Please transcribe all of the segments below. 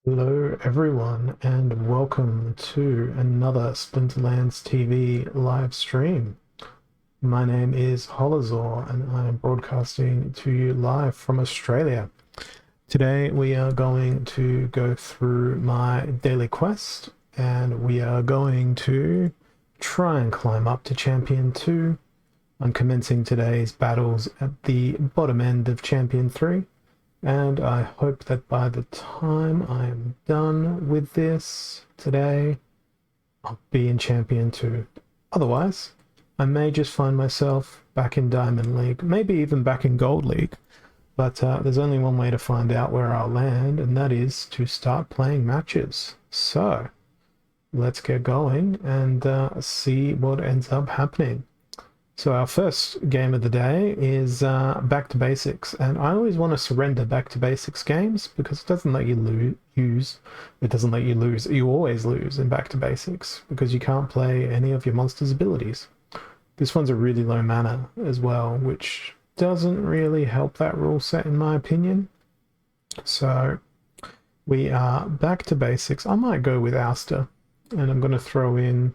Hello, everyone, and welcome to another Splinterlands TV live stream. My name is Holazor, and I am broadcasting to you live from Australia. Today, we are going to go through my daily quest, and we are going to try and climb up to Champion 2. I'm commencing today's battles at the bottom end of Champion 3. And I hope that by the time I am done with this today, I'll be in Champion 2. Otherwise, I may just find myself back in Diamond League, maybe even back in Gold League. But there's only one way to find out where I'll land, and that is to start playing matches. So, let's get going and see what ends up happening. So our first game of the day is Back to Basics, and I always want to surrender Back to Basics games because it doesn't let you lose. It doesn't let you lose. You always lose in Back to Basics because you can't play any of your monster's abilities. This one's a really low mana as well, which doesn't really help that rule set in my opinion. So we are Back to Basics. I might go with Ouster, and I'm going to throw in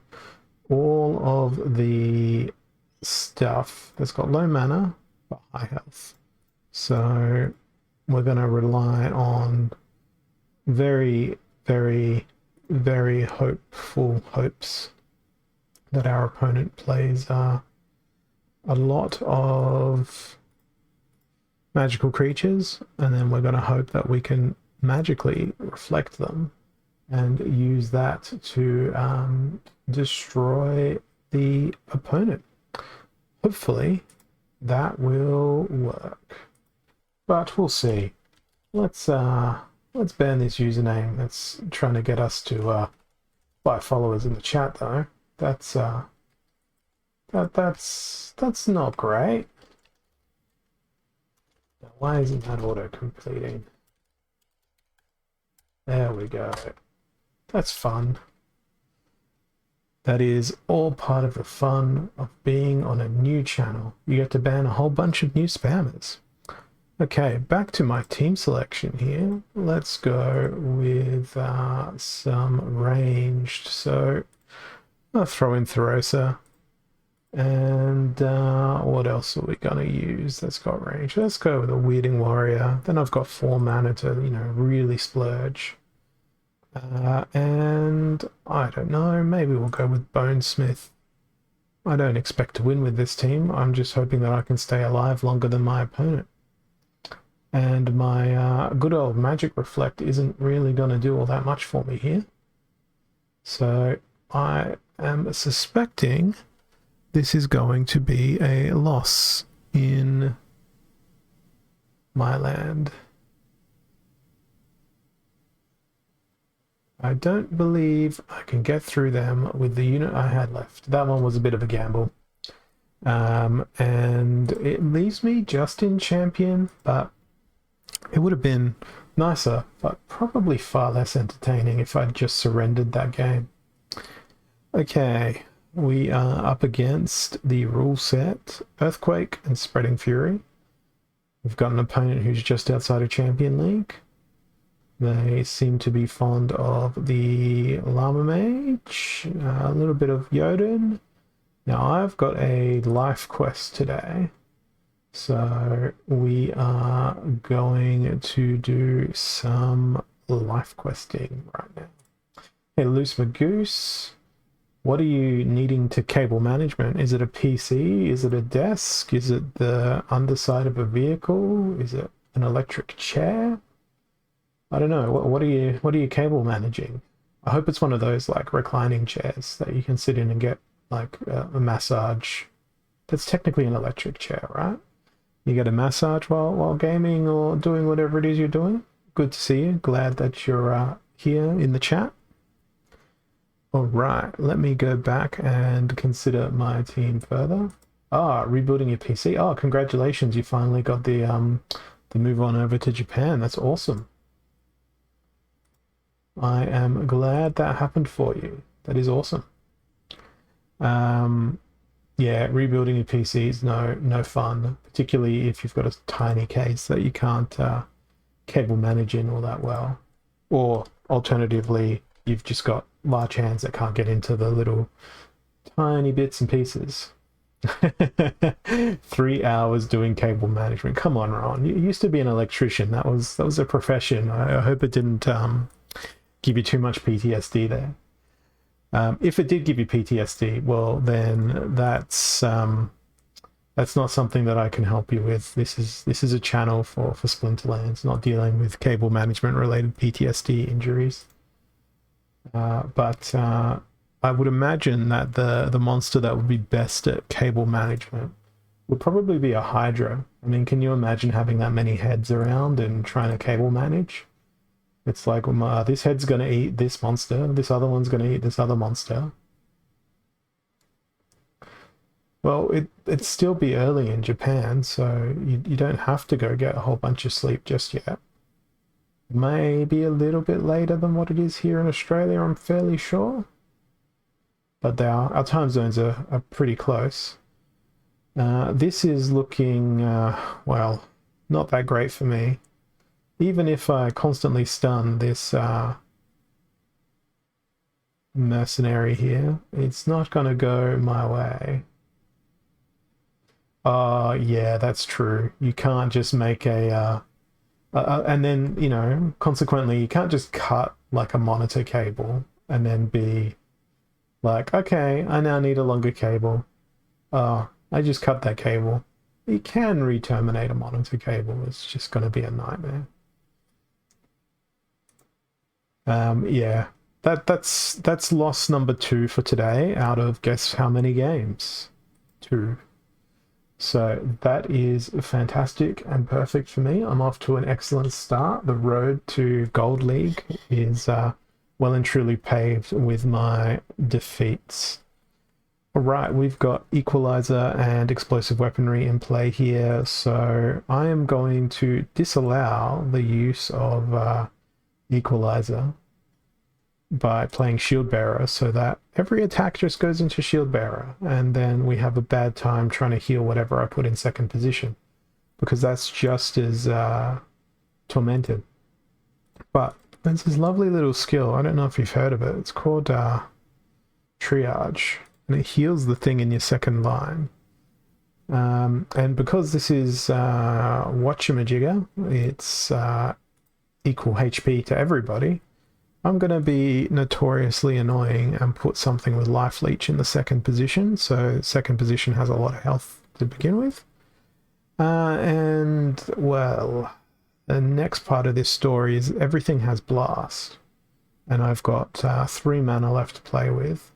all of the stuff that's got low mana but high health. So we're going to rely on very, very, very hopeful hopes that our opponent plays a lot of magical creatures, and then we're going to hope that we can magically reflect them and use that to destroy the opponent. Hopefully that will work, but we'll see. Let's ban this username that's trying to get us to buy followers in the chat though. That's that's not great. Why isn't that auto completing? There we go. That's fun. That is all part of the fun of being on a new channel. You get to ban a whole bunch of new spammers. Okay, back to my team selection here. Let's go with some ranged. So I'll throw in Therosa. And what else are we going to use that's got range? Let's go with a Weirding Warrior. Then I've got 4 mana to, really splurge. And I don't know, maybe we'll go with Bonesmith. I don't expect to win with this team. I'm just hoping that I can stay alive longer than my opponent. And my good old Magic Reflect isn't really going to do all that much for me here. So I am suspecting this is going to be a loss in my land. I don't believe I can get through them with the unit I had left. That one was a bit of a gamble. And it leaves me just in champion, but it would have been nicer, but probably far less entertaining if I'd just surrendered that game. Okay, we are up against the rule set Earthquake and Spreading Fury. We've got an opponent who's just outside of Champion League. They seem to be fond of the Llama Mage, a little bit of Jotun. Now I've got a life quest today, so we are going to do some life questing right now. Hey, Loose Magoose, what are you needing to cable management? Is it a PC? Is it a desk? Is it the underside of a vehicle? Is it an electric chair? I don't know. What are you cable managing? I hope it's one of those like reclining chairs that you can sit in and get like a massage. That's technically an electric chair, right? You get a massage while gaming or doing whatever it is you're doing. Good to see you. Glad that you're here in the chat. All right, let me go back and consider my team further. Rebuilding your PC. Oh, congratulations! You finally got the move on over to Japan. That's awesome. I am glad that happened for you. That is awesome. Yeah, rebuilding your PC is no fun, particularly if you've got a tiny case that you can't cable manage in all that well, or alternatively, you've just got large hands that can't get into the little tiny bits and pieces. 3 hours doing cable management. Come on, Ron. You used to be an electrician. That was a profession. I hope it didn't give you too much PTSD there. If it did give you PTSD, well, then that's not something that I can help you with. This is a channel for Splinterlands, not dealing with cable management related PTSD injuries. But I would imagine that the monster that would be best at cable management would probably be a Hydra. I mean, can you imagine having that many heads around and trying to cable manage? It's like, this head's going to eat this monster, this other one's going to eat this other monster. Well, it'd still be early in Japan, so you don't have to go get a whole bunch of sleep just yet. Maybe a little bit later than what it is here in Australia, I'm fairly sure. But our time zones are pretty close. This is looking, well, not that great for me. Even if I constantly stun this mercenary here, it's not going to go my way. Yeah, that's true. You can't just make and then, you know, consequently, you can't just cut like a monitor cable and then be like, okay, I now need a longer cable. I just cut that cable. You can re-terminate a monitor cable. It's just going to be a nightmare. Yeah, that's loss number 2 for today out of guess how many games? 2. So that is fantastic and perfect for me. I'm off to an excellent start. The road to Gold League is well and truly paved with my defeats. All right, we've got Equalizer and explosive weaponry in play here, so I am going to disallow the use of Equalizer by playing Shield Bearer so that every attack just goes into Shield Bearer, and then we have a bad time trying to heal whatever I put in second position, because that's just as tormented. But there's this lovely little skill, I don't know if you've heard of it, it's called Triage, and it heals the thing in your second line. And because this is whatchamajigger, it's equal HP to everybody, I'm going to be notoriously annoying and put something with life leech in the second position, so second position has a lot of health to begin with. And, well, the next part of this story is everything has blast, and I've got 3 mana left to play with.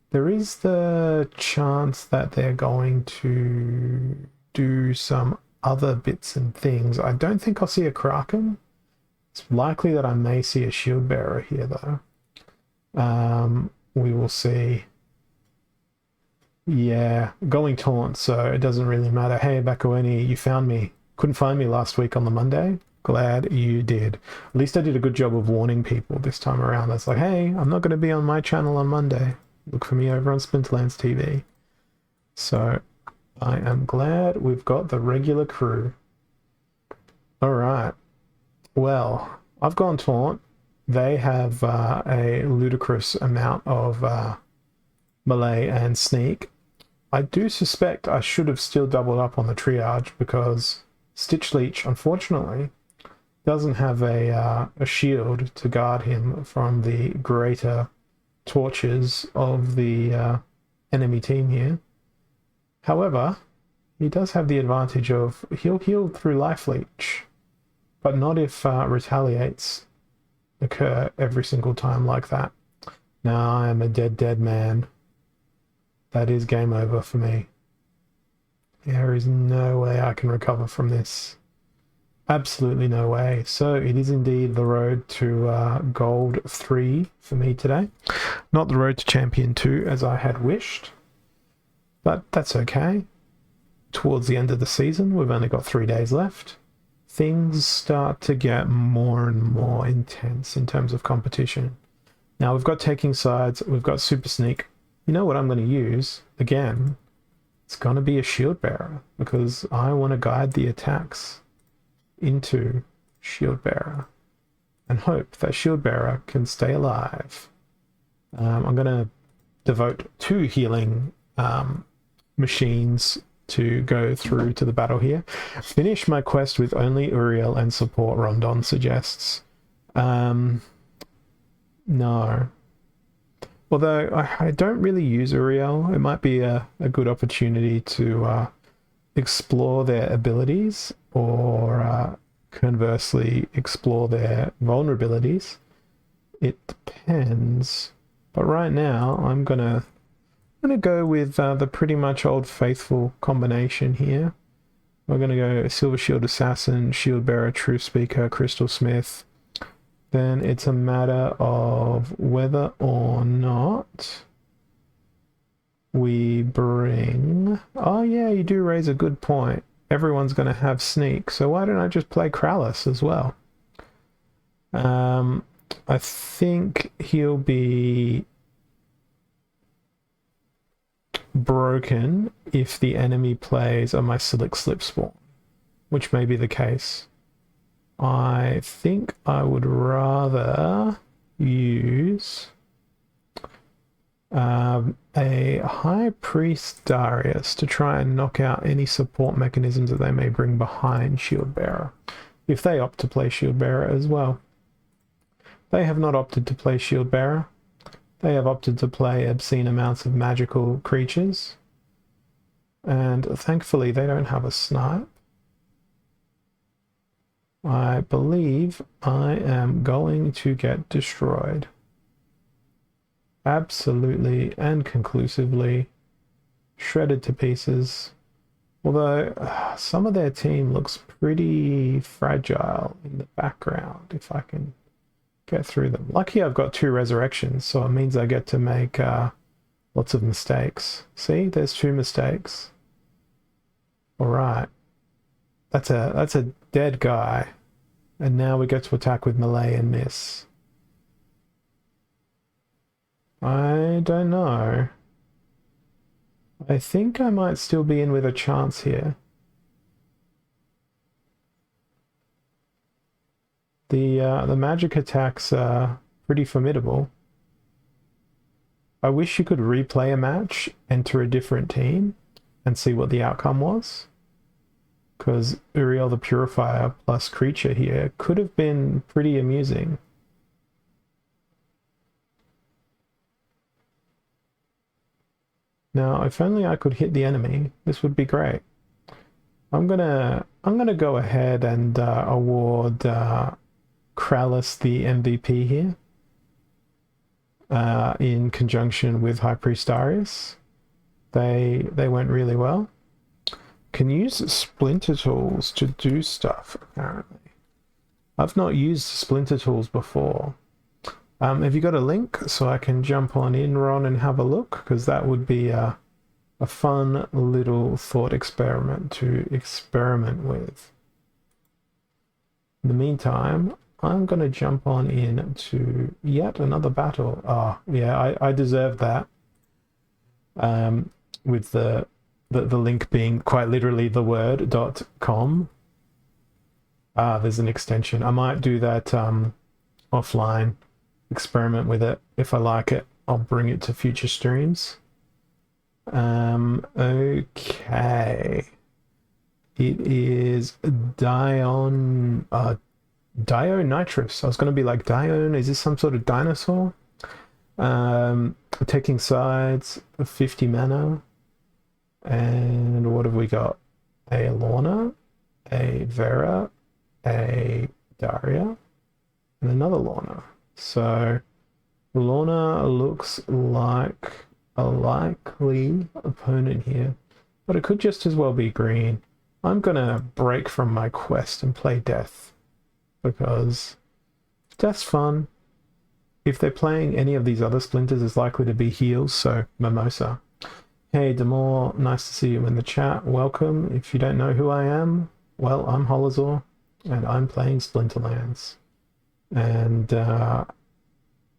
There is the chance that they're going to do some other bits and things. I don't think I'll see a Kraken. It's likely that I may see a Shield Bearer here, though. We will see. Yeah, going taunt, so it doesn't really matter. Hey, Bakueni, you found me. Couldn't find me last week on the Monday. Glad you did. At least I did a good job of warning people this time around. That's like, hey, I'm not going to be on my channel on Monday. Look for me over on Splinterlands TV. So I am glad we've got the regular crew. All right. Well, I've gone taunt. They have a ludicrous amount of melee and sneak. I do suspect I should have still doubled up on the triage, because Stitch Leech, unfortunately, doesn't have a shield to guard him from the greater torches of the enemy team here. However, he does have the advantage of he'll heal through life leech, but not if retaliates occur every single time like that. Now I am a dead man. That is game over for me. There is no way I can recover from this. Absolutely no way. So it is indeed the road to Gold 3 for me today. Not the road to Champion 2 as I had wished, but that's okay. Towards the end of the season, we've only got 3 days left. Things start to get more and more intense in terms of competition. Now we've got taking sides, we've got super sneak. You know what I'm going to use? Again, it's going to be a shield bearer, because I want to guide the attacks into shield bearer. and hope that shield bearer can stay alive. I'm going to devote 2 healing machines to go through to the battle here. Finish my quest with only Uriel and support, Rondon suggests. No. Although I don't really use Uriel, it might be a good opportunity to explore their abilities, or conversely explore their vulnerabilities. It depends. But right now I'm gonna go with the pretty much old faithful combination here. We're gonna go Silver Shield Assassin, Shield Bearer, Truth Speaker, Crystal Smith. Then it's a matter of whether or not we bring... Oh yeah, you do raise a good point. Everyone's going to have Sneak, so why don't I just play Krallis as well? I think he'll be broken if the enemy plays on my Silic Slip Spawn, which may be the case. I think I would rather use a High Priest Darius to try and knock out any support mechanisms that they may bring behind Shield Bearer, if they opt to play Shield Bearer as well. They have not opted to play Shield Bearer. They have opted to play obscene amounts of magical creatures, and thankfully they don't have a snipe. I believe I am going to get destroyed. Absolutely and conclusively shredded to pieces. Although some of their team looks pretty fragile in the background, if I can get through them. Lucky I've got 2 resurrections, so it means I get to make lots of mistakes. See, there's 2 mistakes. All right. That's a dead guy. And now we get to attack with melee and miss. I don't know. I think I might still be in with a chance here. The magic attacks are pretty formidable. I wish you could replay a match, enter a different team, and see what the outcome was. Because Uriel the Purifier plus creature here could have been pretty amusing. Now, if only I could hit the enemy, this would be great. I'm gonna go ahead and award Krallis the MVP here, in conjunction with High Priest Darius. They went really well. Can use Splinter Tools to do stuff, apparently. I've not used Splinter Tools before. Have you got a link so I can jump on in, Ron, and have a look? Because that would be a fun little thought experiment to experiment with. In the meantime, I'm going to jump on in to yet another battle. Oh, yeah, I deserve that. With the link being quite literally the word .com. There's an extension. I might do that offline. Experiment with it. If I like it, I'll bring it to future streams. Okay. It is Dionitrous. I was going to be like, Dione, is this some sort of dinosaur? Taking sides, 50 mana. And what have we got? A Lorna, a Vera, a Daria, and another Lorna. So Lorna looks like a likely opponent here, but it could just as well be green. I'm gonna break from my quest and play Death, because Death's fun. If they're playing any of these other splinters, it's likely to be heals, so Mimosa. Hey Demore, nice to see you in the chat. Welcome. If you don't know who I am, well, I'm Holazor, and I'm playing Splinterlands. And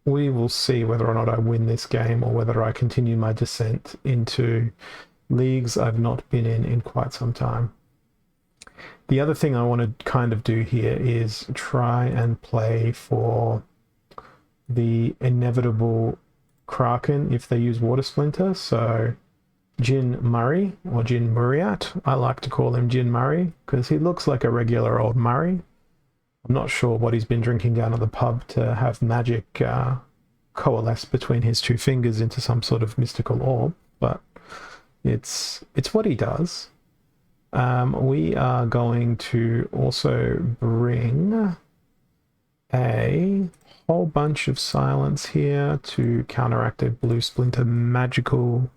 we will see whether or not I win this game, or whether I continue my descent into leagues I've not been in quite some time. The other thing I want to kind of do here is try and play for the inevitable Kraken if they use Water Splinter. So Jin Murray, or Jin Murriat. I like to call him Jin Murray because he looks like a regular old Murray. I'm not sure what he's been drinking down at the pub to have magic coalesce between his two fingers into some sort of mystical orb, but it's what he does. We are going to also bring a whole bunch of silence here to counteract a blue splinter magical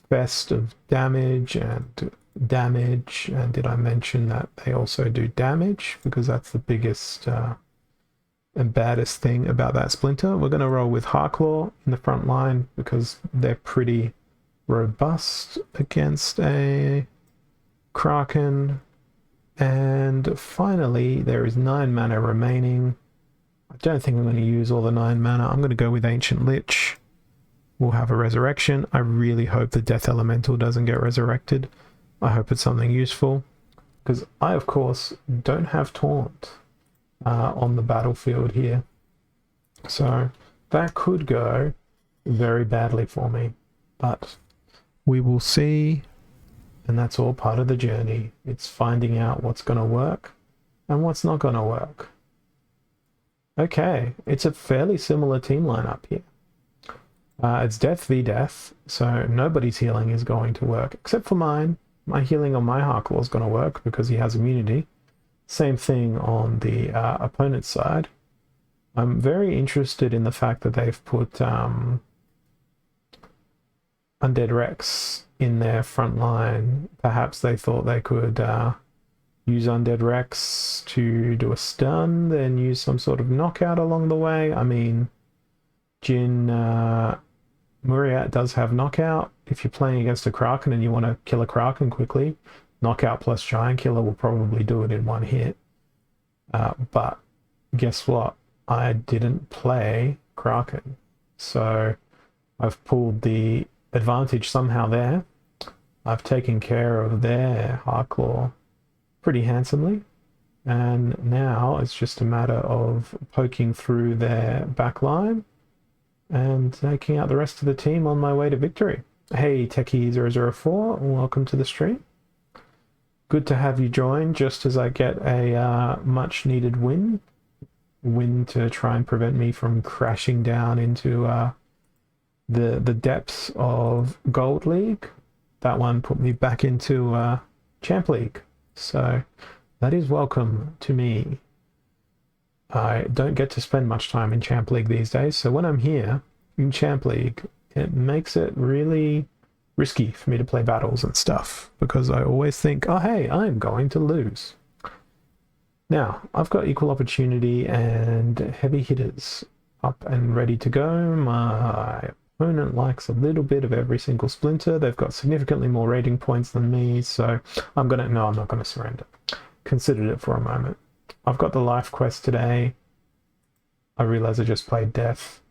fest of damage and damage. And did I mention that they also do damage? Because that's the biggest and baddest thing about that splinter. We're going to roll with Harklaw in the front line because they're pretty robust against a Kraken. And finally, there is 9 mana remaining. I don't think I'm going to use all the 9 mana. I'm going to go with Ancient Lich. We'll have a resurrection. I really hope the Death Elemental doesn't get resurrected. I hope it's something useful. Because I, of course, don't have Taunt on the battlefield here. So that could go very badly for me. But we will see. And that's all part of the journey. It's finding out what's going to work and what's not going to work. Okay, it's a fairly similar team lineup here. It's death v death, so nobody's healing is going to work, except for mine. My healing on my Harklaw is going to work because he has immunity. Same thing on the opponent's side. I'm very interested in the fact that they've put Undead Rex in their front line. Perhaps they thought they could use Undead Rex to do a stun, then use some sort of knockout along the way. I mean, Jin Murriat does have knockout. If you're playing against a Kraken and you want to kill a Kraken quickly, knockout plus Giant Killer will probably do it in one hit. But guess what? I didn't play Kraken. So I've pulled the advantage somehow there. I've taken care of their Harklaw pretty handsomely, and now it's just a matter of poking through their back line and taking out the rest of the team on my way to victory. Hey Techie004, welcome to the stream. Good to have you join just as I get a much needed win to try and prevent me from crashing down into the depths of Gold League. That one put me back into Champ League. So that is welcome to me. I don't get to spend much time in Champ League these days, so when I'm here in Champ League, it makes it really risky for me to play battles and stuff, because I always think, oh hey, I'm going to lose. Now, I've got equal opportunity and heavy hitters up and ready to go. My opponent likes a little bit of every single splinter. They've got significantly more rating points than me, so I'm not going to surrender. Considered it for a moment. I've got the life quest today. I realize I just played death,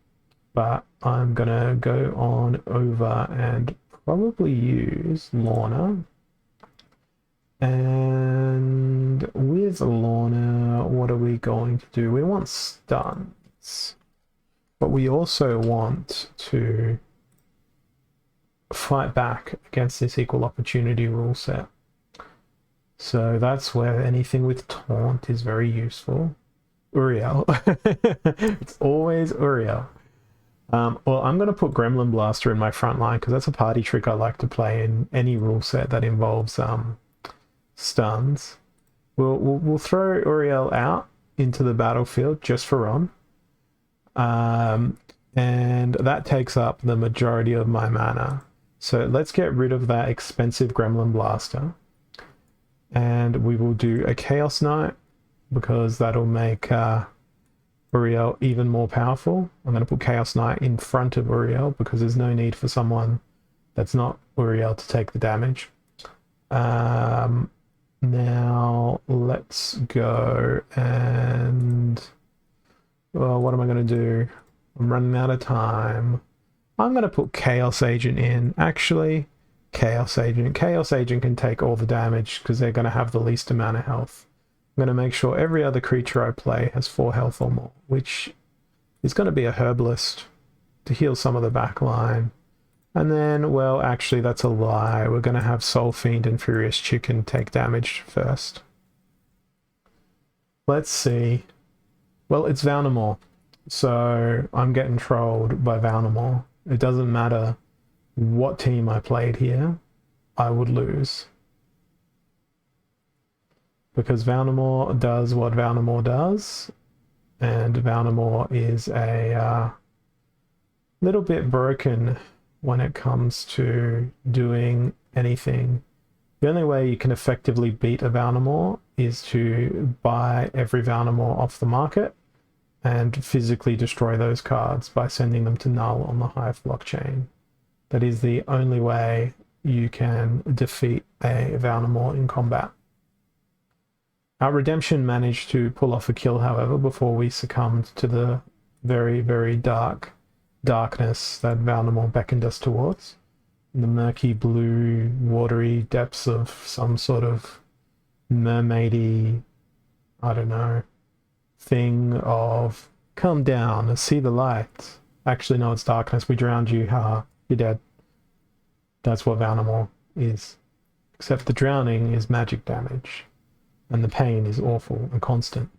but I'm going to go on over and probably use Lorna. And with Lorna, what are we going to do? We want stuns, but we also want to fight back against this equal opportunity rule set. So that's where anything with taunt is very useful. Uriel. It's always Uriel. Well, I'm going to put Gremlin Blaster in my front line because that's a party trick I like to play in any rule set that involves stuns. We'll throw Uriel out into the battlefield just for Ron. And that takes up the majority of my mana. So let's get rid of that expensive Gremlin Blaster. And we will do a Chaos Knight because that'll make Uriel even more powerful. I'm going to put Chaos Knight in front of Uriel because there's no need for someone that's not Uriel to take the damage. Now let's go and... well, what am I going to do? I'm running out of time. I'm going to put Chaos Agent in. Actually, Chaos Agent. Chaos Agent can take all the damage because they're going to have the least amount of health. I'm going to make sure every other creature I play has 4 health or more, which is going to be a Herbalist to heal some of the back line. And then, well, actually, that's a lie. We're going to have Soul Fiend and Furious Chicken take damage first. Let's see. Well, it's Valnamore, so I'm getting trolled by Valnamore. It doesn't matter what team I played here, I would lose. Because Valnamore does what Valnamore does, and Valnamore is a little bit broken when it comes to doing anything. The only way you can effectively beat a Valnamore is to buy every Valnamore off the market and physically destroy those cards by sending them to null on the Hive blockchain. That is the only way you can defeat a Valnamore in combat. Our Redemption managed to pull off a kill, however, before we succumbed to the very, very darkness that Valnamore beckoned us towards. In the murky blue, watery depths of some sort of mermaidy, I don't know, thing of come down and see the light. Actually, no, it's darkness. We drowned you. Haha, you're dead. That's what Valnamore is. Except the drowning is magic damage. And the pain is awful and constant.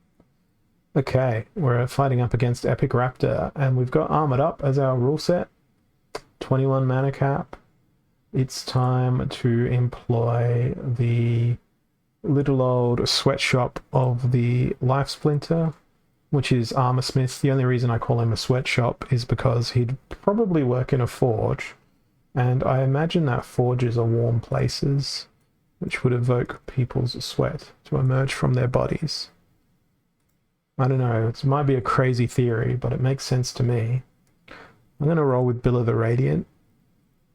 Okay, we're fighting up against Epic Raptor, and we've got Armored Up as our rule set. 21 mana cap. It's time to employ the little old sweatshop of the Life Splinter, which is Armor Smith. The only reason I call him a sweatshop is because he'd probably work in a forge, and I imagine that forges are warm places, which would evoke people's sweat to emerge from their bodies. I don't know, it might be a crazy theory, but it makes sense to me. I'm going to roll with Billa the Radiant,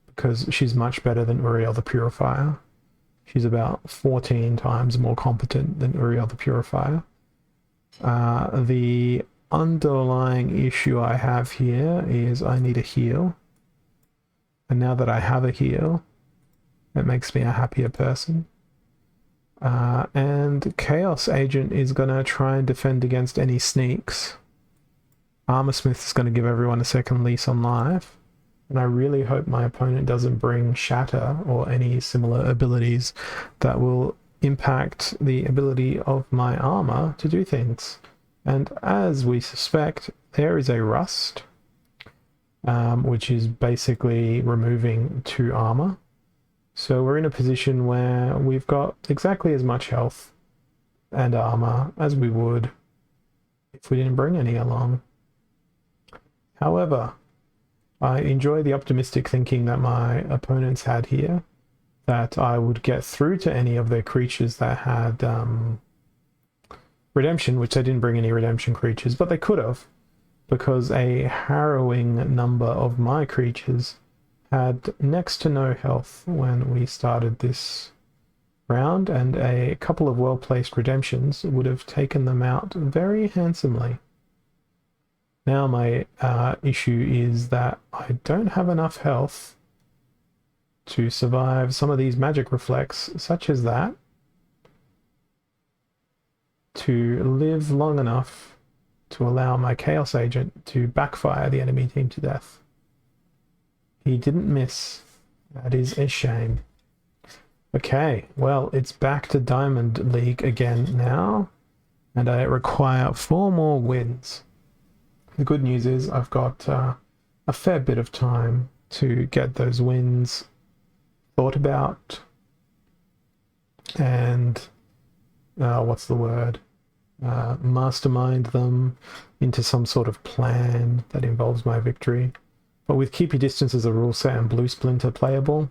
because she's much better than Uriel the Purifier. She's about 14 times more competent than Uriel the Purifier. The underlying issue I have here is I need a heal. And now that I have a heal, it makes me a happier person. And Chaos Agent is going to try and defend against any sneaks. Armor Smith is going to give everyone a second lease on life. And I really hope my opponent doesn't bring Shatter or any similar abilities that will impact the ability of my armor to do things. And as we suspect, there is a Rust, which is basically removing 2 armor. So we're in a position where we've got exactly as much health and armor as we would if we didn't bring any along. However, I enjoy the optimistic thinking that my opponents had here, that I would get through to any of their creatures that had redemption, which they didn't bring any redemption creatures, but they could have, because a harrowing number of my creatures had next to no health when we started this round, and a couple of well-placed redemptions would have taken them out very handsomely. Now my issue is that I don't have enough health to survive some of these magic reflects, such as that, to live long enough to allow my Chaos Agent to backfire the enemy team to death. He didn't miss. That is a shame. Okay, well, it's back to Diamond League again now, and I require 4 more wins. The good news is I've got a fair bit of time to get those wins thought about and what's the word? Mastermind them into some sort of plan that involves my victory. But with Keep Your Distance as a rule set and Blue Splinter playable,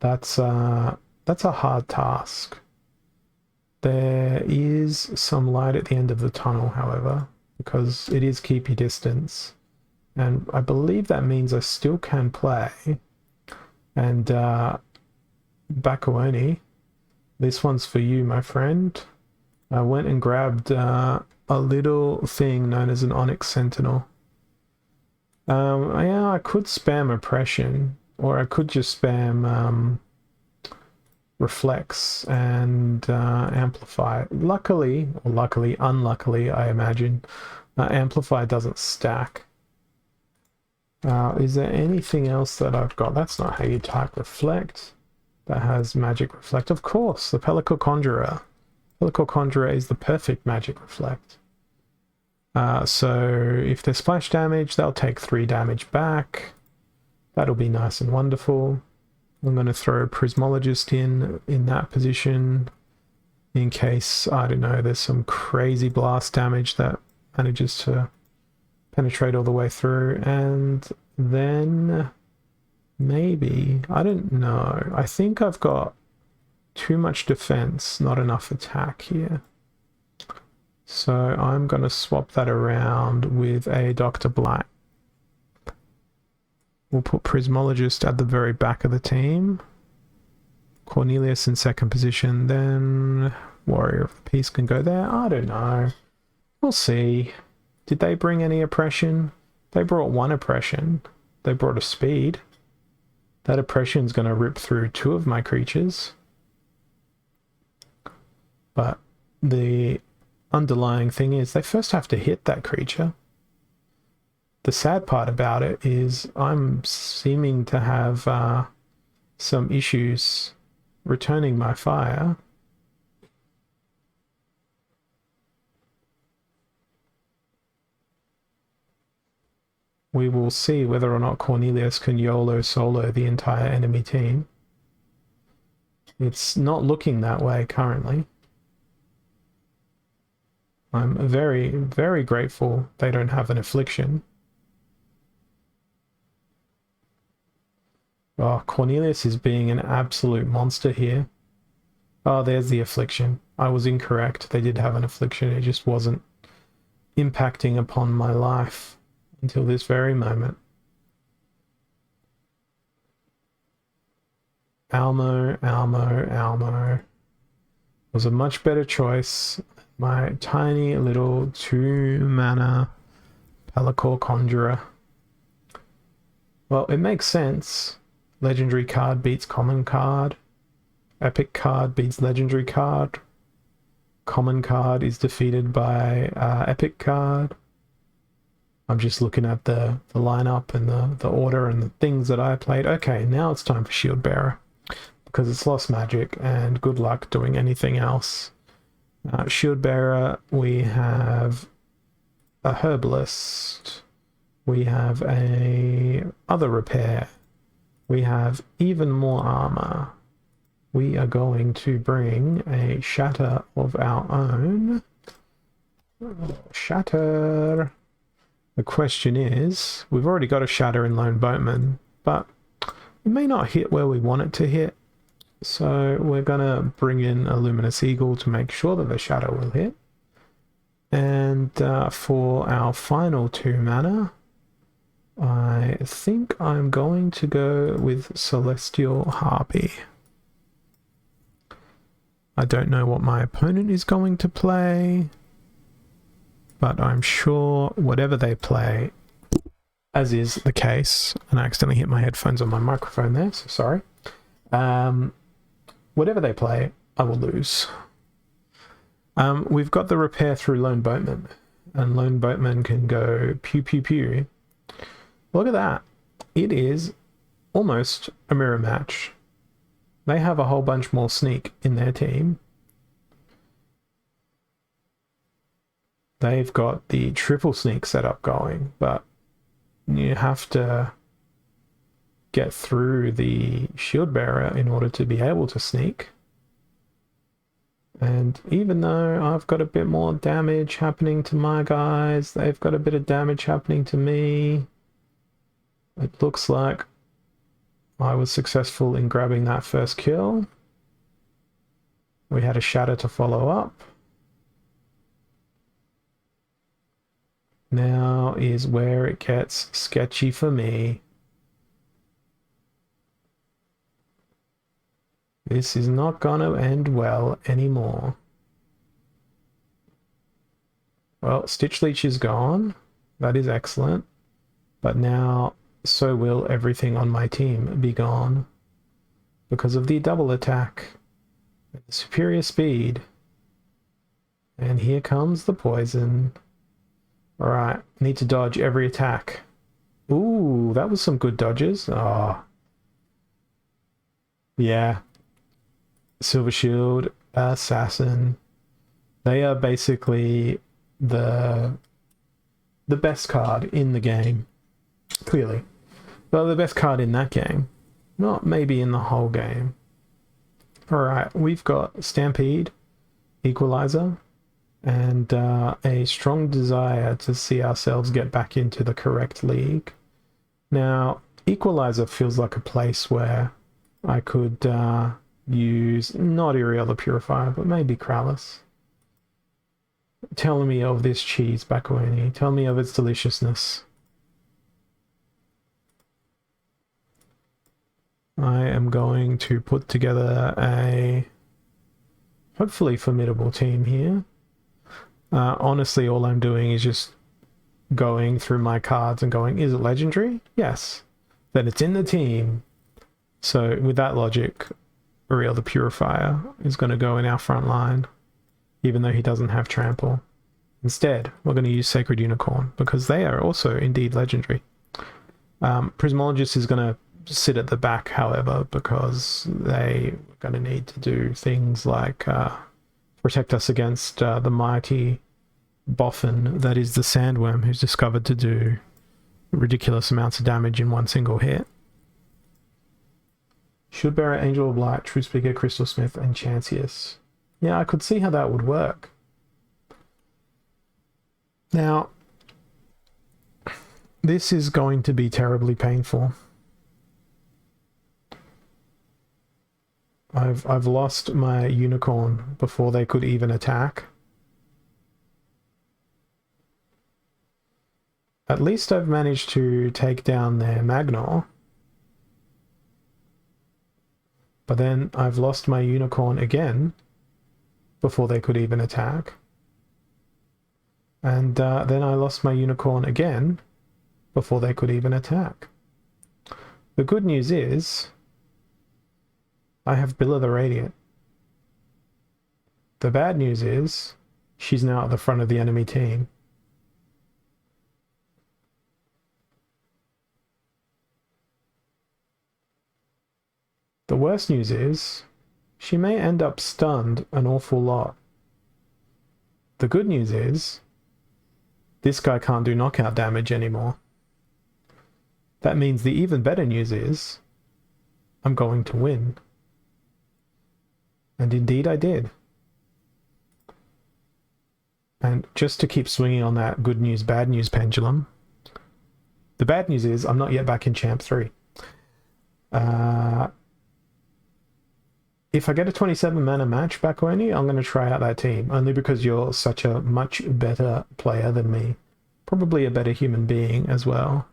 that's a hard task. There is some light at the end of the tunnel, however, because it is Keep Your Distance, and I believe that means I still can play. And Bakawoni, this one's for you, my friend. I went and grabbed a little thing known as an Onyx Sentinel. Yeah, I could spam Oppression, Or I could just spam reflects and amplify. Luckily, or luckily, unluckily, I imagine, amplify doesn't stack. Is there anything else that I've got? That's not how you type reflect. That has magic reflect. Of course, the Pellicle Conjurer. Pellicle Conjurer is the perfect magic reflect. So if there's splash damage, they'll take 3 damage back. That'll be nice and wonderful. I'm going to throw Prismologist in that position in case, I don't know, there's some crazy blast damage that manages to penetrate all the way through. And then maybe, I don't know, I think I've got too much defense, not enough attack here. So I'm going to swap that around with a Dr. Black. We'll put Prismologist at the very back of the team. Cornelius in second position, then Warrior of Peace can go there. I don't know. We'll see. Did they bring any oppression? They brought 1 oppression. They brought a speed. That oppression's going to rip through 2 of my creatures. But the underlying thing is they first have to hit that creature. The sad part about it is I'm seeming to have some issues returning my fire. We will see whether or not Cornelius can YOLO solo the entire enemy team. It's not looking that way currently. I'm very, very grateful they don't have an affliction. Oh, Cornelius is being an absolute monster here. Oh, there's the affliction. I was incorrect. They did have an affliction. It just wasn't impacting upon my life until this very moment. Almo was a much better choice. My tiny little 2-mana Pellicle Conjurer. Well, it makes sense. Legendary card beats common card. Epic card beats legendary card. Common card is defeated by epic card. I'm just looking at the lineup and the order and the things that I played. Okay, now it's time for Shield Bearer because it's lost magic and good luck doing anything else. Shield Bearer, we have a Herbalist. We have a other repair. We have even more armor. We are going to bring a Shatter of our own. Shatter. The question is, we've already got a Shatter in Lone Boatman, but it may not hit where we want it to hit. So we're going to bring in a Luminous Eagle to make sure that the Shatter will hit. And for our final 2 mana, I think I'm going to go with Celestial Harpy. I don't know what my opponent is going to play, but I'm sure whatever they play, as is the case, and I accidentally hit my headphones on my microphone there, so sorry. Whatever they play, I will lose. We've got the repair through Lone Boatman, and Lone Boatman can go pew pew pew. Look at that. It is almost a mirror match. They have a whole bunch more sneak in their team. They've got the triple sneak setup going, but you have to get through the Shield Bearer in order to be able to sneak. And even though I've got a bit more damage happening to my guys, they've got a bit of damage happening to me. It looks like I was successful in grabbing that first kill. We had a Shatter to follow up. Now is where it gets sketchy for me. This is not going to end well anymore. Well, Stitch Leech is gone. That is excellent. But now so will everything on my team be gone because of the double attack and the superior speed. And here comes the poison. Alright, need to dodge every attack. Ooh, that was some good dodges. Oh. Yeah. Silver Shield, Assassin. They are basically the best card in the game. Clearly. Well, the best card in that game. Not maybe in the whole game. Alright, we've got Stampede, Equalizer, and a strong desire to see ourselves get back into the correct league. Now, Equalizer feels like a place where I could use not Uriel the Purifier, but maybe Krallis. Tell me of this cheese, Bakuani. Tell me of its deliciousness. I am going to put together a hopefully formidable team here. Honestly, all I'm doing is just going through my cards and going, is it legendary? Yes. Then it's in the team. So with that logic, Uriel the Purifier is going to go in our front line, even though he doesn't have trample. Instead, we're going to use Sacred Unicorn, because they are also indeed legendary. Prismologist is going to sit at the back, however, because they are going to need to do things like protect us against the mighty Boffin, that is the Sandworm, who's discovered to do ridiculous amounts of damage in one single hit. Shieldbearer, Angel of Light, True Speaker, Crystal Smith, and Chancius. Yeah, I could see how that would work. Now, this is going to be terribly painful. I've lost my unicorn before they could even attack. At least I've managed to take down their Magnor. But then I've lost my unicorn again before they could even attack. And then I lost my unicorn again before they could even attack. The good news is I have Billa the Radiant. The bad news is she's now at the front of the enemy team. The worst news is she may end up stunned an awful lot. The good news is this guy can't do knockout damage anymore. That means the even better news is I'm going to win. And indeed I did. And just to keep swinging on that good news, bad news pendulum, the bad news is I'm not yet back in Champ 3. If I get a 27 mana match, Bakuani, I'm going to try out that team, only because you're such a much better player than me. Probably a better human being as well.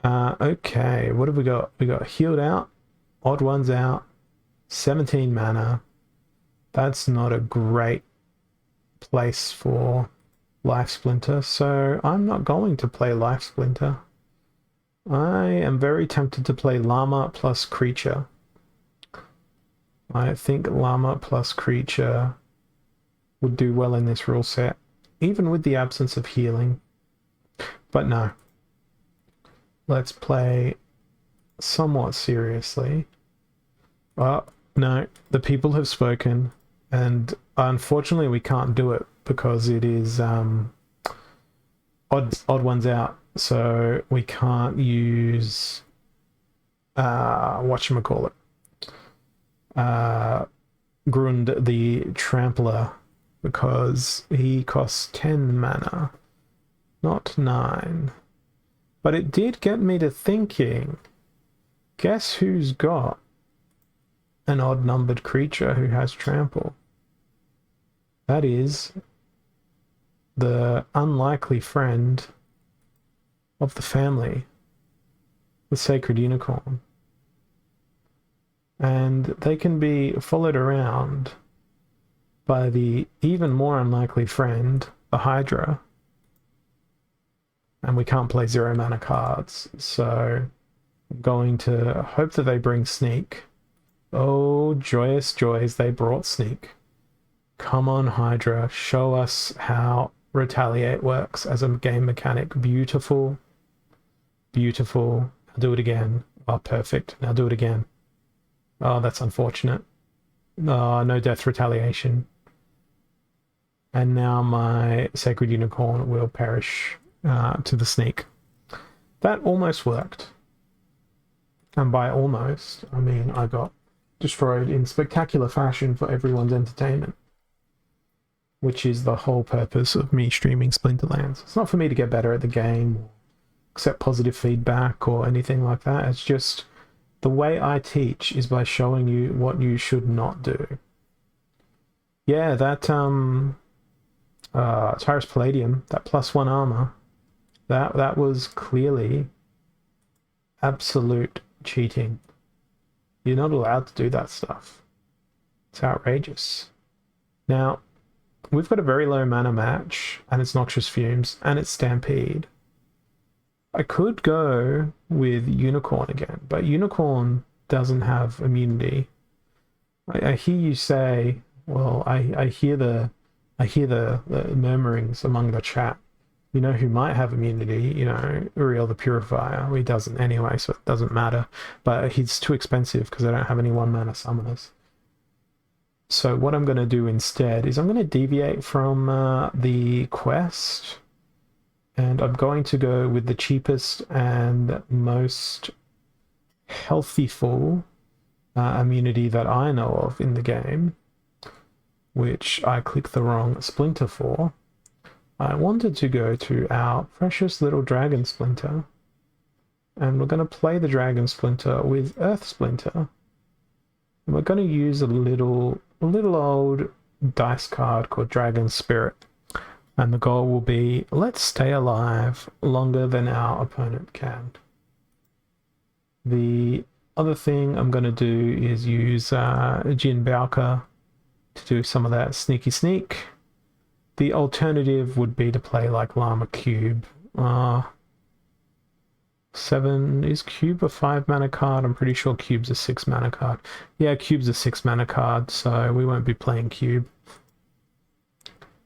Okay, what have we got? We got Healed Out, Odd Ones Out, 17 mana. That's not a great place for Life Splinter, so I'm not going to play Life Splinter. I am very tempted to play Llama plus Creature. I think Llama plus Creature would do well in this rule set, even with the absence of healing. But no. Let's play somewhat seriously. Well, no, the people have spoken, and unfortunately we can't do it because it is odd ones out, so we can't use whatchamacallit. Grund the Trampler, because he costs 10 mana, not 9. But it did get me to thinking, guess who's got an odd-numbered creature who has trample? That is the unlikely friend of the family, the Sacred Unicorn. And they can be followed around by the even more unlikely friend, the Hydra. and we can't play 0 mana cards. So I'm going to hope that they bring Sneak. Oh, joyous joys, they brought Sneak. Come on, Hydra, show us how Retaliate works as a game mechanic. Beautiful. Beautiful. I'll do it again. Oh, perfect. Now do it again. Oh, that's unfortunate. Oh, no death retaliation. And now my Sacred Unicorn will perish to the Sneak. That almost worked. And by almost, I mean I got destroyed in spectacular fashion for everyone's entertainment, which is the whole purpose of me streaming Splinterlands. It's not for me to get better at the game, accept positive feedback or anything like that. It's just the way I teach is by showing you what you should not do. Yeah, that Tyrus Palladium, that +1 armor, that was clearly absolute cheating. You're not allowed to do that stuff. It's outrageous. Now, we've got a very low mana match, and it's Noxious Fumes, and it's Stampede. I could go with Unicorn again, but Unicorn doesn't have immunity. I hear you say, well, I hear the murmurings among the chat. You know who might have immunity? You know, Uriel the Purifier. Well, he doesn't anyway, so it doesn't matter. But he's too expensive because I don't have any 1-mana summoners. So what I'm going to do instead is I'm going to deviate from the quest, and I'm going to go with the cheapest and most healthyful immunity that I know of in the game, which I clicked the wrong splinter for. I wanted to go to our precious little Dragon Splinter, and we're going to play the Dragon Splinter with Earth Splinter. And we're going to use a little old dice card called Dragon Spirit. And the goal will be, let's stay alive longer than our opponent can. The other thing I'm going to do is use Jin Baoka to do some of that sneaky sneak. The alternative would be to play like Llama Cube. 7, is Cube a 5-mana card? I'm pretty sure Cube's a 6-mana card. Yeah, Cube's a 6-mana card, so we won't be playing Cube.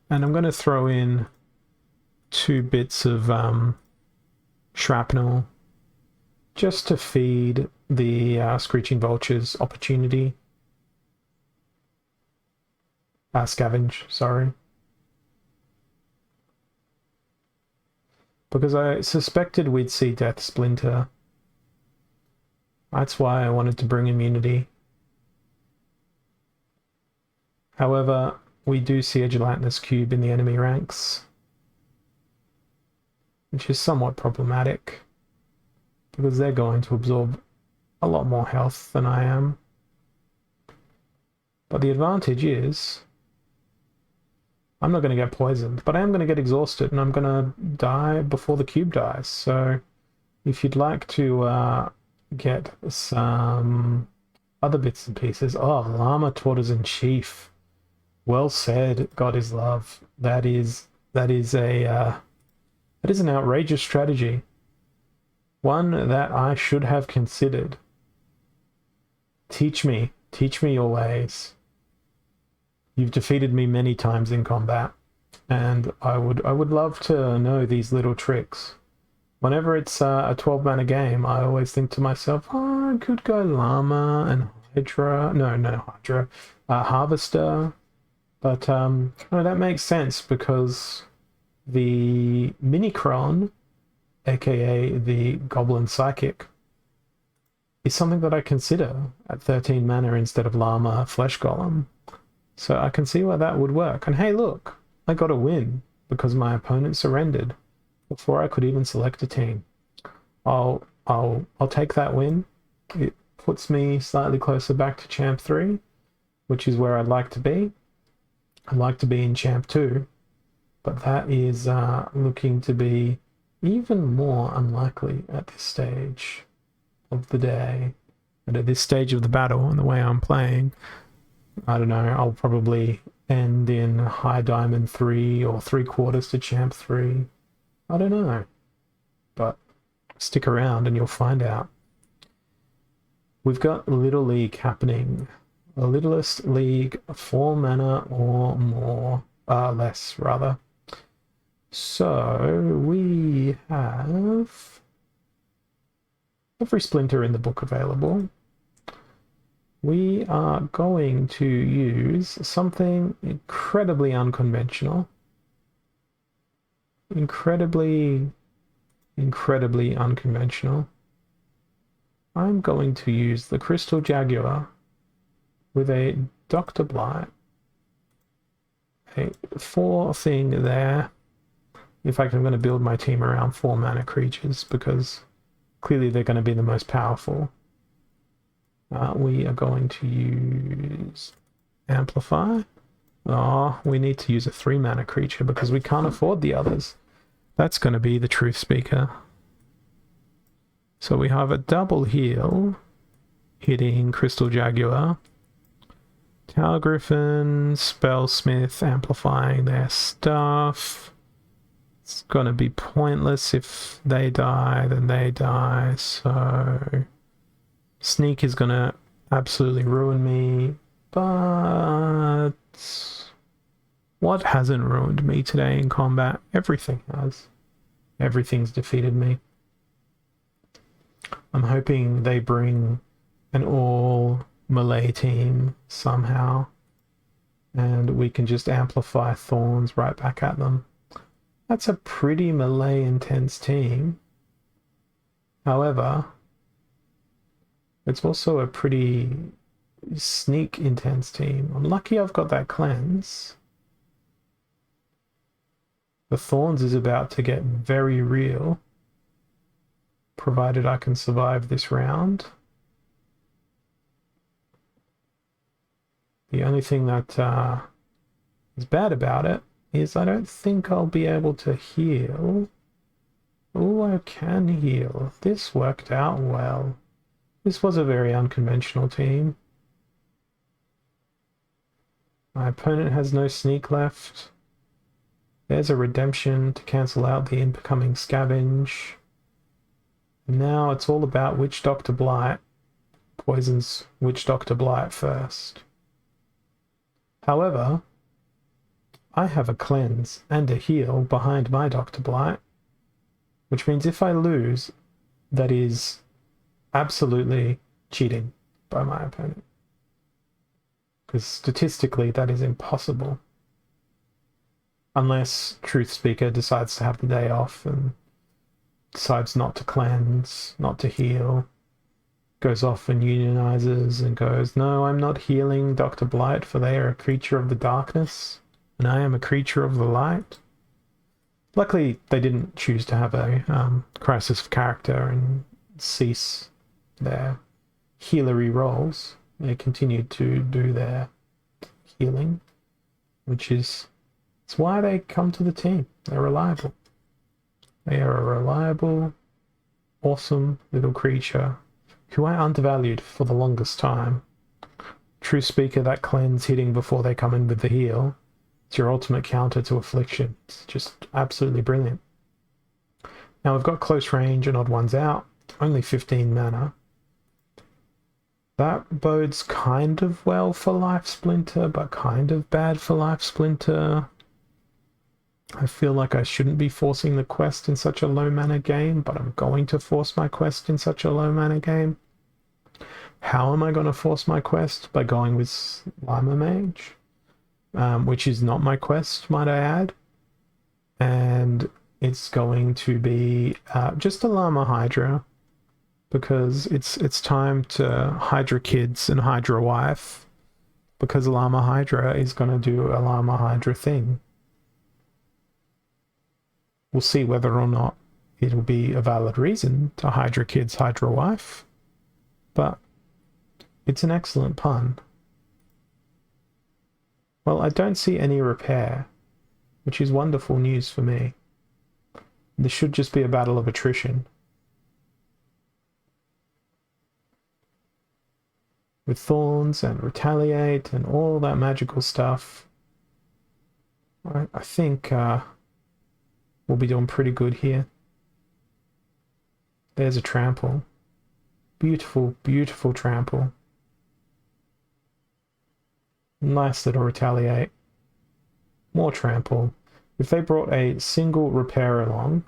And I'm going to throw in 2 bits of shrapnel just to feed the Screeching Vulture's opportunity. Scavenge, sorry. Because I suspected we'd see Death Splinter. That's why I wanted to bring immunity. However, we do see a Gelatinous Cube in the enemy ranks, which is somewhat problematic, because they're going to absorb a lot more health than I am. But the advantage is I'm not going to get poisoned, but I am going to get exhausted, and I'm going to die before the cube dies. So if you'd like to get some other bits and pieces... Oh, Llama Tortoise in Chief. Well said, God is love. That is an outrageous strategy. One that I should have considered. Teach me your ways. You've defeated me many times in combat, and I would love to know these little tricks. Whenever it's a 12-mana game, I always think to myself, oh, I could go Llama and Hydra. No, Hydra. Harvester. But that makes sense, because the Minicron, aka the Goblin Psychic, is something that I consider at 13 mana instead of Llama Flesh Golem. So I can see why that would work. And hey, look, I got a win because my opponent surrendered before I could even select a team. I'll take that win. It puts me slightly closer back to Champ 3, which is where I'd like to be. I'd like to be in Champ 2, but that is looking to be even more unlikely at this stage of the day and at this stage of the battle and the way I'm playing. I don't know, I'll probably end in High Diamond 3 or 3/4 to Champ 3. I don't know. but stick around and you'll find out. We've got Little League happening. A Littlest League, 4 mana or more, less rather. So we have every splinter in the book available. We are going to use something incredibly unconventional. Incredibly unconventional. I'm going to use the Crystal Jaguar with a Dr. Blight. A 4 thing there. In fact, I'm going to build my team around 4 mana creatures because clearly they're going to be the most powerful. We are going to use Amplify. Oh, we need to use a 3 mana creature because we can't afford the others. That's going to be the Truth Speaker. So we have a double heal hitting Crystal Jaguar. Tower Griffin, Spellsmith amplifying their stuff. It's going to be pointless. If they die, then they die. So Sneak is going to absolutely ruin me. But what hasn't ruined me today in combat? Everything has. Everything's defeated me. I'm hoping they bring an all melee team somehow, and we can just amplify Thorns right back at them. That's a pretty melee intense team. However, it's also a pretty sneak intense team. I'm lucky I've got that cleanse. The Thorns is about to get very real, provided I can survive this round. The only thing that is bad about it is I don't think I'll be able to heal. Oh, I can heal. This worked out well. This was a very unconventional team. My opponent has no sneak left. There's a redemption to cancel out the incoming scavenge. And now it's all about which Dr. Blight poisons which Dr. Blight first. However, I have a cleanse and a heal behind my Dr. Blight, which means if I lose, that is absolutely cheating by my opponent. Because statistically, that is impossible. Unless Truth Speaker decides to have the day off and decides not to cleanse, not to heal, goes off and unionizes and goes, no, I'm not healing Dr. Blight, for they are a creature of the darkness, and I am a creature of the light. Luckily, they didn't choose to have a crisis of character and cease their healery roles. They continued to do their healing, which is it's why they come to the team. They're reliable. They are a reliable, awesome little creature who I undervalued for the longest time. True Speaker, that cleanse hitting before they come in with the heal. It's your ultimate counter to Affliction. It's just absolutely brilliant. Now we've got close range and odd ones out. Only 15 mana. That bodes kind of well for Life Splinter, but kind of bad for Life Splinter. I feel like I shouldn't be forcing the quest in such a low mana game, but I'm going to force my quest in such a low mana game. How am I going to force my quest? By going with Lima Mage, which is not my quest, might I add. And it's going to be just a Llama Hydra, because it's time to Hydra Kids and Hydra Wife, because Llama Hydra is going to do a Llama Hydra thing. We'll see whether or not it'll be a valid reason to Hydra Kids, Hydra Wife, but it's an excellent pun. Well, I don't see any repair, which is wonderful news for me. This should just be a battle of attrition. With Thorns and Retaliate and all that magical stuff, I think we'll be doing pretty good here. There's a trample. Beautiful, beautiful trample. Nice little retaliate. More trample. If they brought a single repair along,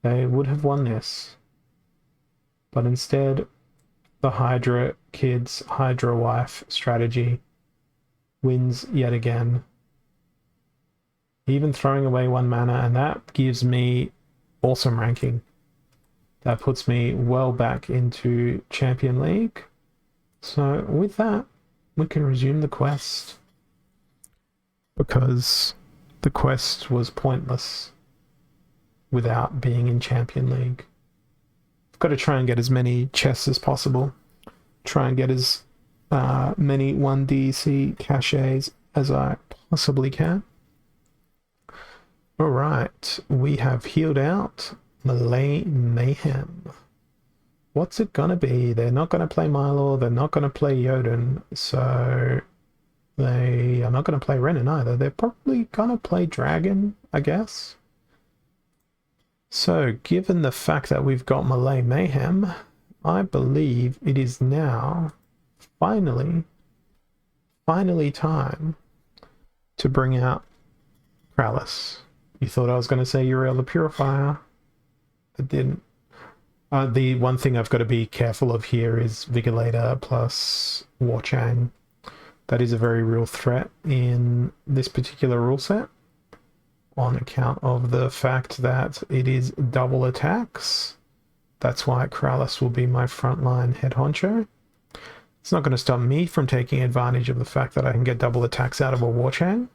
they would have won this. But instead, the Hydra kids, Hydra wife strategy wins yet again. Even throwing away 1 mana, and that gives me awesome ranking. That puts me well back into Champion League. So with that, we can resume the quest. Because the quest was pointless without being in Champion League. I've got to try and get as many chests as possible. Try and get as many 1DC cachets as I possibly can. Alright, we have healed out Melee Mayhem. What's it gonna be? They're not gonna play Mylor, they're not gonna play Jotun, so they are not gonna play Renin either. They're probably gonna play Dragon, I guess. So, given the fact that we've got Melee Mayhem, I believe it is now finally time to bring out Krallis. You thought I was going to say Uriel the Purifier. I didn't. The one thing I've got to be careful of here is Vigilator plus Warchang. That is a very real threat in this particular rule set on account of the fact that it is double attacks. That's why Krallis will be my frontline head honcho. It's not going to stop me from taking advantage of the fact that I can get double attacks out of a Warchang.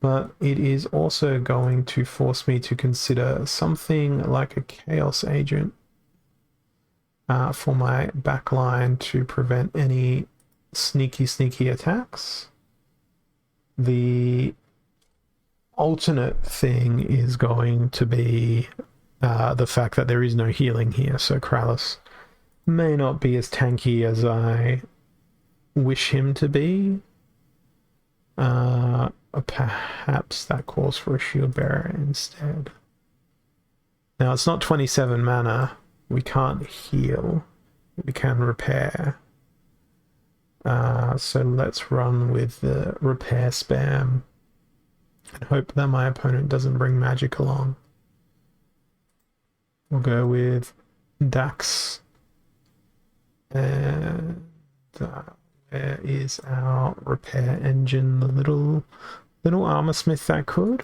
But it is also going to force me to consider something like a Chaos Agent for my backline to prevent any sneaky attacks. The alternate thing is going to be the fact that there is no healing here, so Krallis may not be as tanky as I wish him to be. Perhaps that calls for a shield bearer instead. Now it's not 27 mana. We can't heal. We can repair. So let's run with the repair spam and hope that my opponent doesn't bring magic along. We'll go with Dax. And where is our repair engine? The little armor smith that could?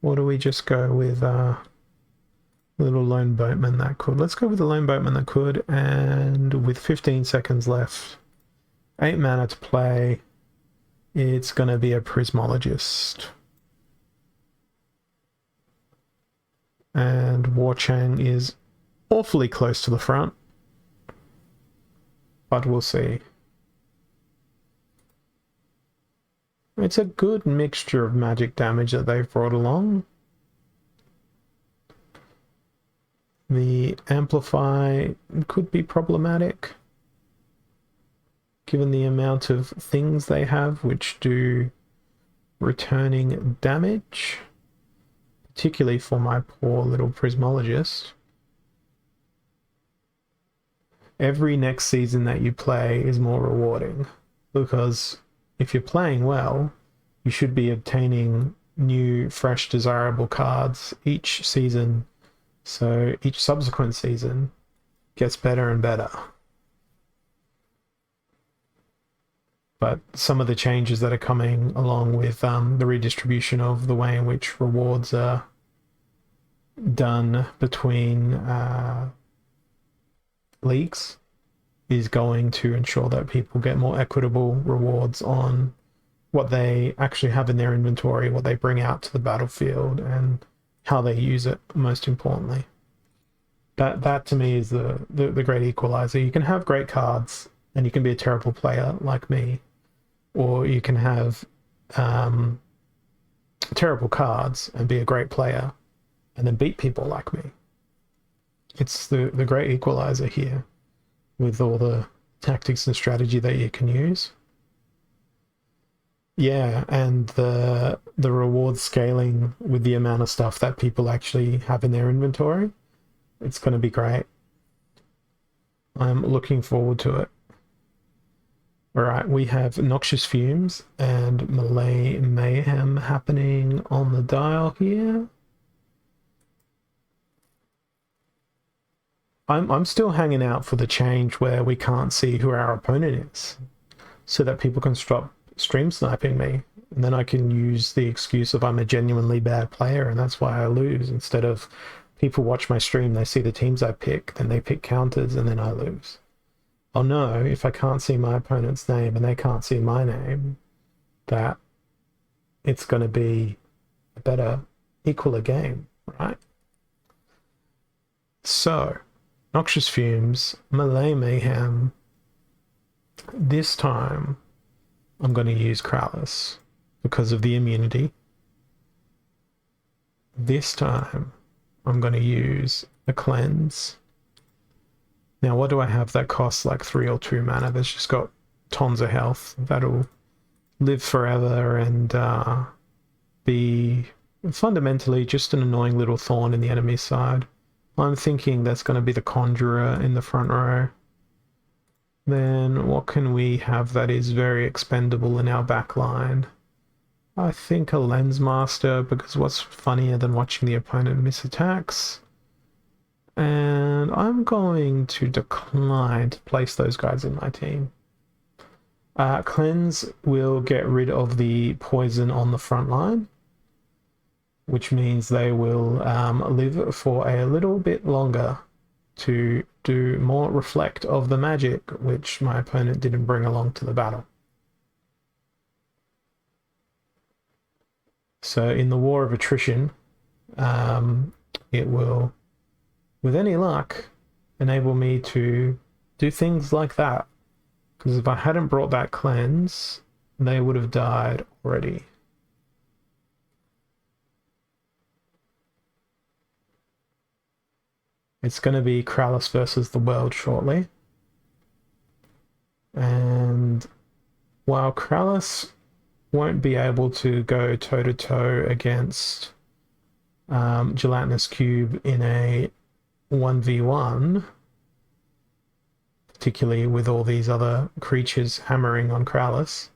Or do we just go with little lone boatman that could? Let's go with the lone boatman that could, and with 15 seconds left, 8 mana to play, it's gonna be a prismologist. And Warchang is awfully close to the front, but we'll see. It's a good mixture of magic damage that they've brought along. The Amplify could be problematic, given the amount of things they have which do returning damage, particularly for my poor little Prismologist. Every next season that you play is more rewarding, because if you're playing well, you should be obtaining new, fresh, desirable cards each season, so each subsequent season gets better and better. But some of the changes that are coming along with the redistribution of the way in which rewards are done between leagues is going to ensure that people get more equitable rewards on what they actually have in their inventory, what they bring out to the battlefield, and how they use it, most importantly. That to me is the great equalizer. You can have great cards and you can be a terrible player like me, or you can have terrible cards and be a great player and then beat people like me. It's the great equalizer here, with all the tactics and strategy that you can use. Yeah, and the reward scaling with the amount of stuff that people actually have in their inventory. It's going to be great. I'm looking forward to it. All right, we have Noxious Fumes and Melee Mayhem happening on the dial here. I'm still hanging out for the change where we can't see who our opponent is, so that people can stop stream sniping me, and then I can use the excuse of I'm a genuinely bad player and that's why I lose, instead of people watch my stream, they see the teams I pick, then they pick counters, and then I lose. I'll know if I can't see my opponent's name and they can't see my name that it's going to be a better, equaler game, right? So, Noxious Fumes, Melee Mayhem. This time, I'm going to use Kralis because of the immunity. This time, I'm going to use a Cleanse. Now, what do I have that costs like 3 or 2 mana? That's just got tons of health. That'll live forever and be fundamentally just an annoying little thorn in the enemy side. I'm thinking that's going to be the Conjurer in the front row. Then what can we have that is very expendable in our back line? I think a Lensmaster, because what's funnier than watching the opponent miss attacks? And I'm going to decline to place those guys in my team. Cleanse will get rid of the poison on the front line, which means they will live for a little bit longer to do more reflect of the magic, which my opponent didn't bring along to the battle. So in the war of attrition, it will, with any luck, enable me to do things like that. Because if I hadn't brought that Cleanse, they would have died already. It's going to be Kralis versus the world shortly. And while Kralis won't be able to go toe-to-toe against Gelatinous Cube in a 1v1, particularly with all these other creatures hammering on Kralis,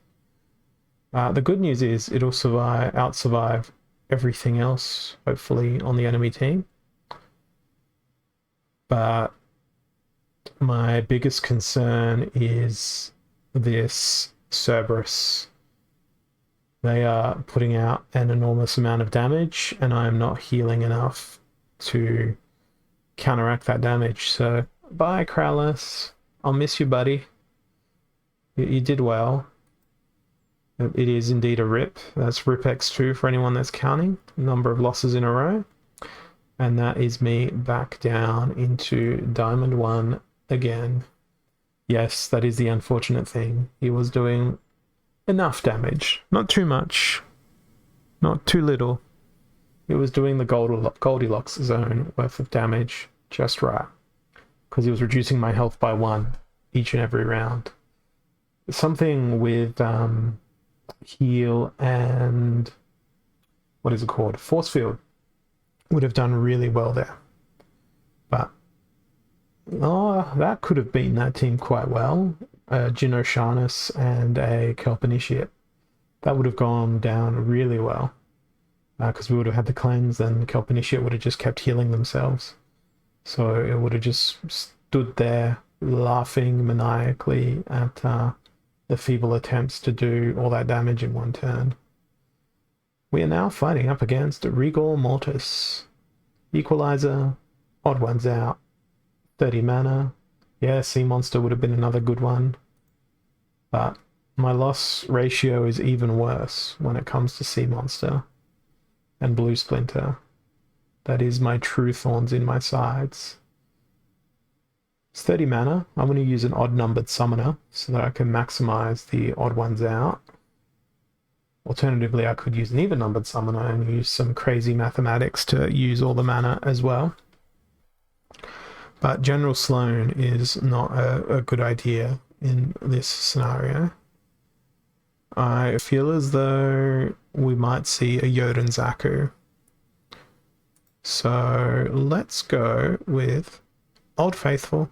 the good news is it'll out-survive everything else, hopefully, on the enemy team. But my biggest concern is this Cerberus. They are putting out an enormous amount of damage, and I am not healing enough to counteract that damage. So, bye, Kralis. I'll miss you, buddy. You did well. It is indeed a rip. That's rip X2 for anyone that's counting. Number of losses in a row. And that is me back down into Diamond 1 again. Yes, that is the unfortunate thing. He was doing enough damage. Not too much. Not too little. He was doing the Goldilocks zone worth of damage just right. Because he was reducing my health by 1 each and every round. Something with heal and... what is it called? Force Field would have done really well there. But that could have beaten that team quite well. Jin Sharnus and a Kelp Initiate. That would have gone down really well. Because we would have had the Cleanse, and Kelp Initiate would have just kept healing themselves. So it would have just stood there laughing maniacally at the feeble attempts to do all that damage in one turn. We are now fighting up against Rigor Mortis. Equalizer, odd ones out, 30 mana. Yeah, Sea Monster would have been another good one. But my loss ratio is even worse when it comes to Sea Monster and Blue Splinter. That is my true thorns in my sides. It's 30 mana. I'm going to use an odd-numbered summoner so that I can maximize the odd ones out. Alternatively, I could use an even-numbered summoner and use some crazy mathematics to use all the mana as well. But General Sloan is not a good idea in this scenario. I feel as though we might see a Jotun Zaku. So let's go with Old Faithful.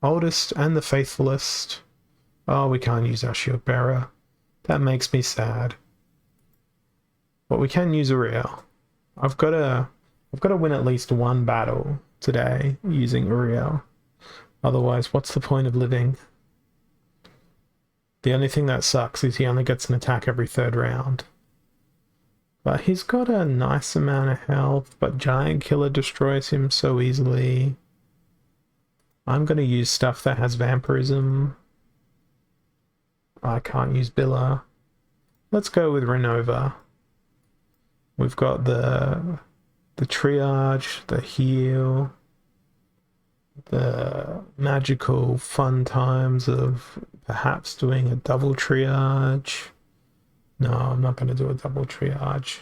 Oldest and the faithfulest. Oh, we can't use our shield bearer. That makes me sad. But we can use Uriel. I've got to win at least one battle today using Uriel. Otherwise, what's the point of living? The only thing that sucks is he only gets an attack every third round. But he's got a nice amount of health, but Giant Killer destroys him so easily. I'm going to use stuff that has vampirism. I can't use Billa. Let's go with Renova. We've got the triage, the heal, the magical fun times of perhaps doing a double triage. No, I'm not going to do a double triage.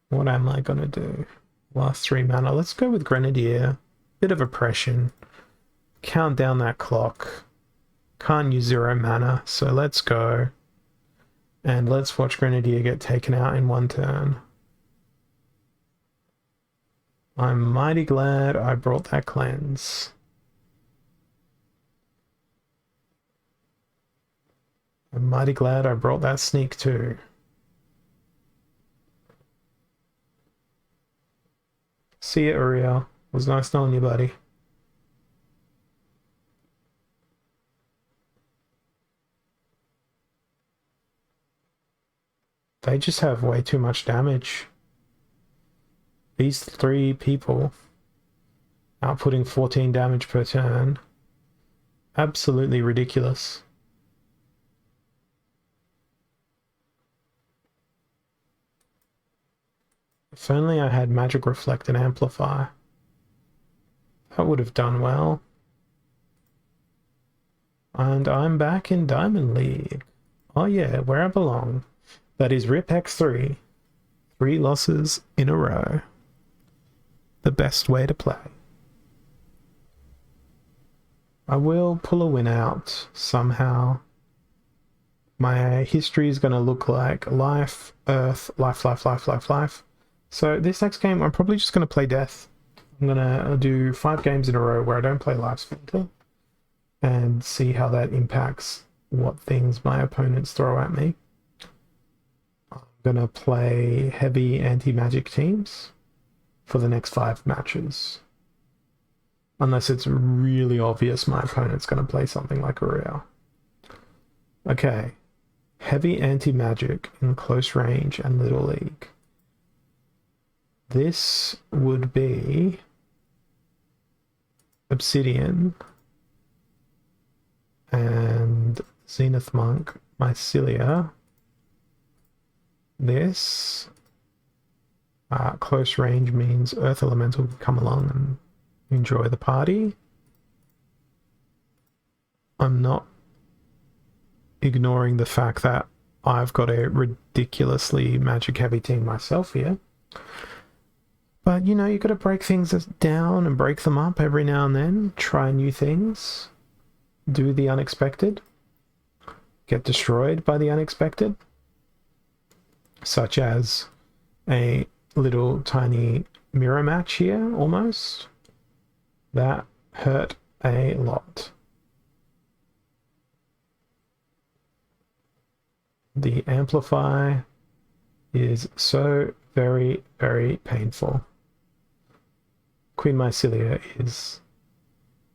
What am I going to do? Last 3 mana. Let's go with Grenadier. Bit of oppression. Count down that clock. Can't use 0 mana, so let's go. And let's watch Grenadier get taken out in 1 turn. I'm mighty glad I brought that cleanse. I'm mighty glad I brought that sneak too. See ya, Uriel. It was nice knowing you, buddy. They just have way too much damage. These 3 people outputting 14 damage per turn. Absolutely ridiculous. If only I had Magic Reflect and Amplify. That would have done well. And I'm back in Diamond League. Oh yeah, where I belong. That is Rip X3. 3 losses in a row. The best way to play. I will pull a win out somehow. My history is going to look like life, earth, life, life, life, life, life. So this next game, I'm probably just going to play death. I'm going to do 5 games in a row where I don't play life splinter and see how that impacts what things my opponents throw at me. I'm going to play heavy anti-magic teams for the next 5 matches. Unless it's really obvious my opponent's going to play something like Uriel. Okay. Heavy anti-magic in close range and Little League. This would be Obsidian and Zenith Monk, Mycelia. This close range means Earth Elemental can come along and enjoy the party. I'm not ignoring the fact that I've got a ridiculously magic heavy team myself here. But, you know, you've got to break things down and break them up every now and then. Try new things. Do the unexpected. Get destroyed by the unexpected. Such as a little tiny mirror match here, almost. That hurt a lot. The amplify is so very, very painful. Queen Mycelia is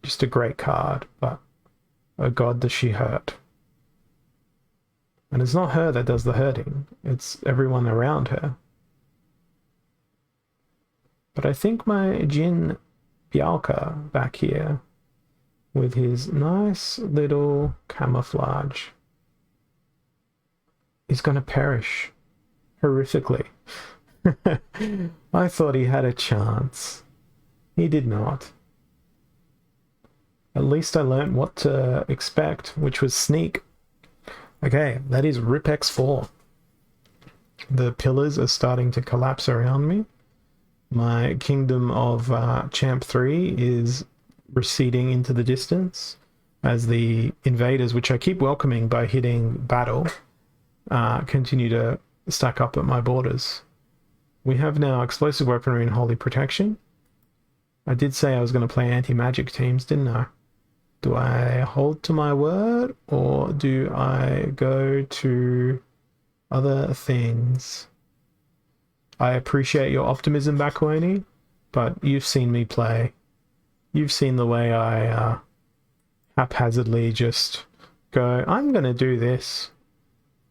just a great card, but oh god, does she hurt. And it's not her that does the hurting, it's everyone around her. But I think my Jin Bialka back here, with his nice little camouflage, is going to perish horrifically. I thought he had a chance. He did not. At least I learned what to expect, which was sneak. Okay, that is Rip X4. The pillars are starting to collapse around me. My kingdom of Champ 3 is receding into the distance as the invaders, which I keep welcoming by hitting battle, continue to stack up at my borders. We have now explosive weaponry and holy protection. I did say I was going to play anti-magic teams, didn't I? Do I hold to my word or do I go to other things? I appreciate your optimism, Bakweni, but you've seen me play. You've seen the way I haphazardly just go, I'm going to do this,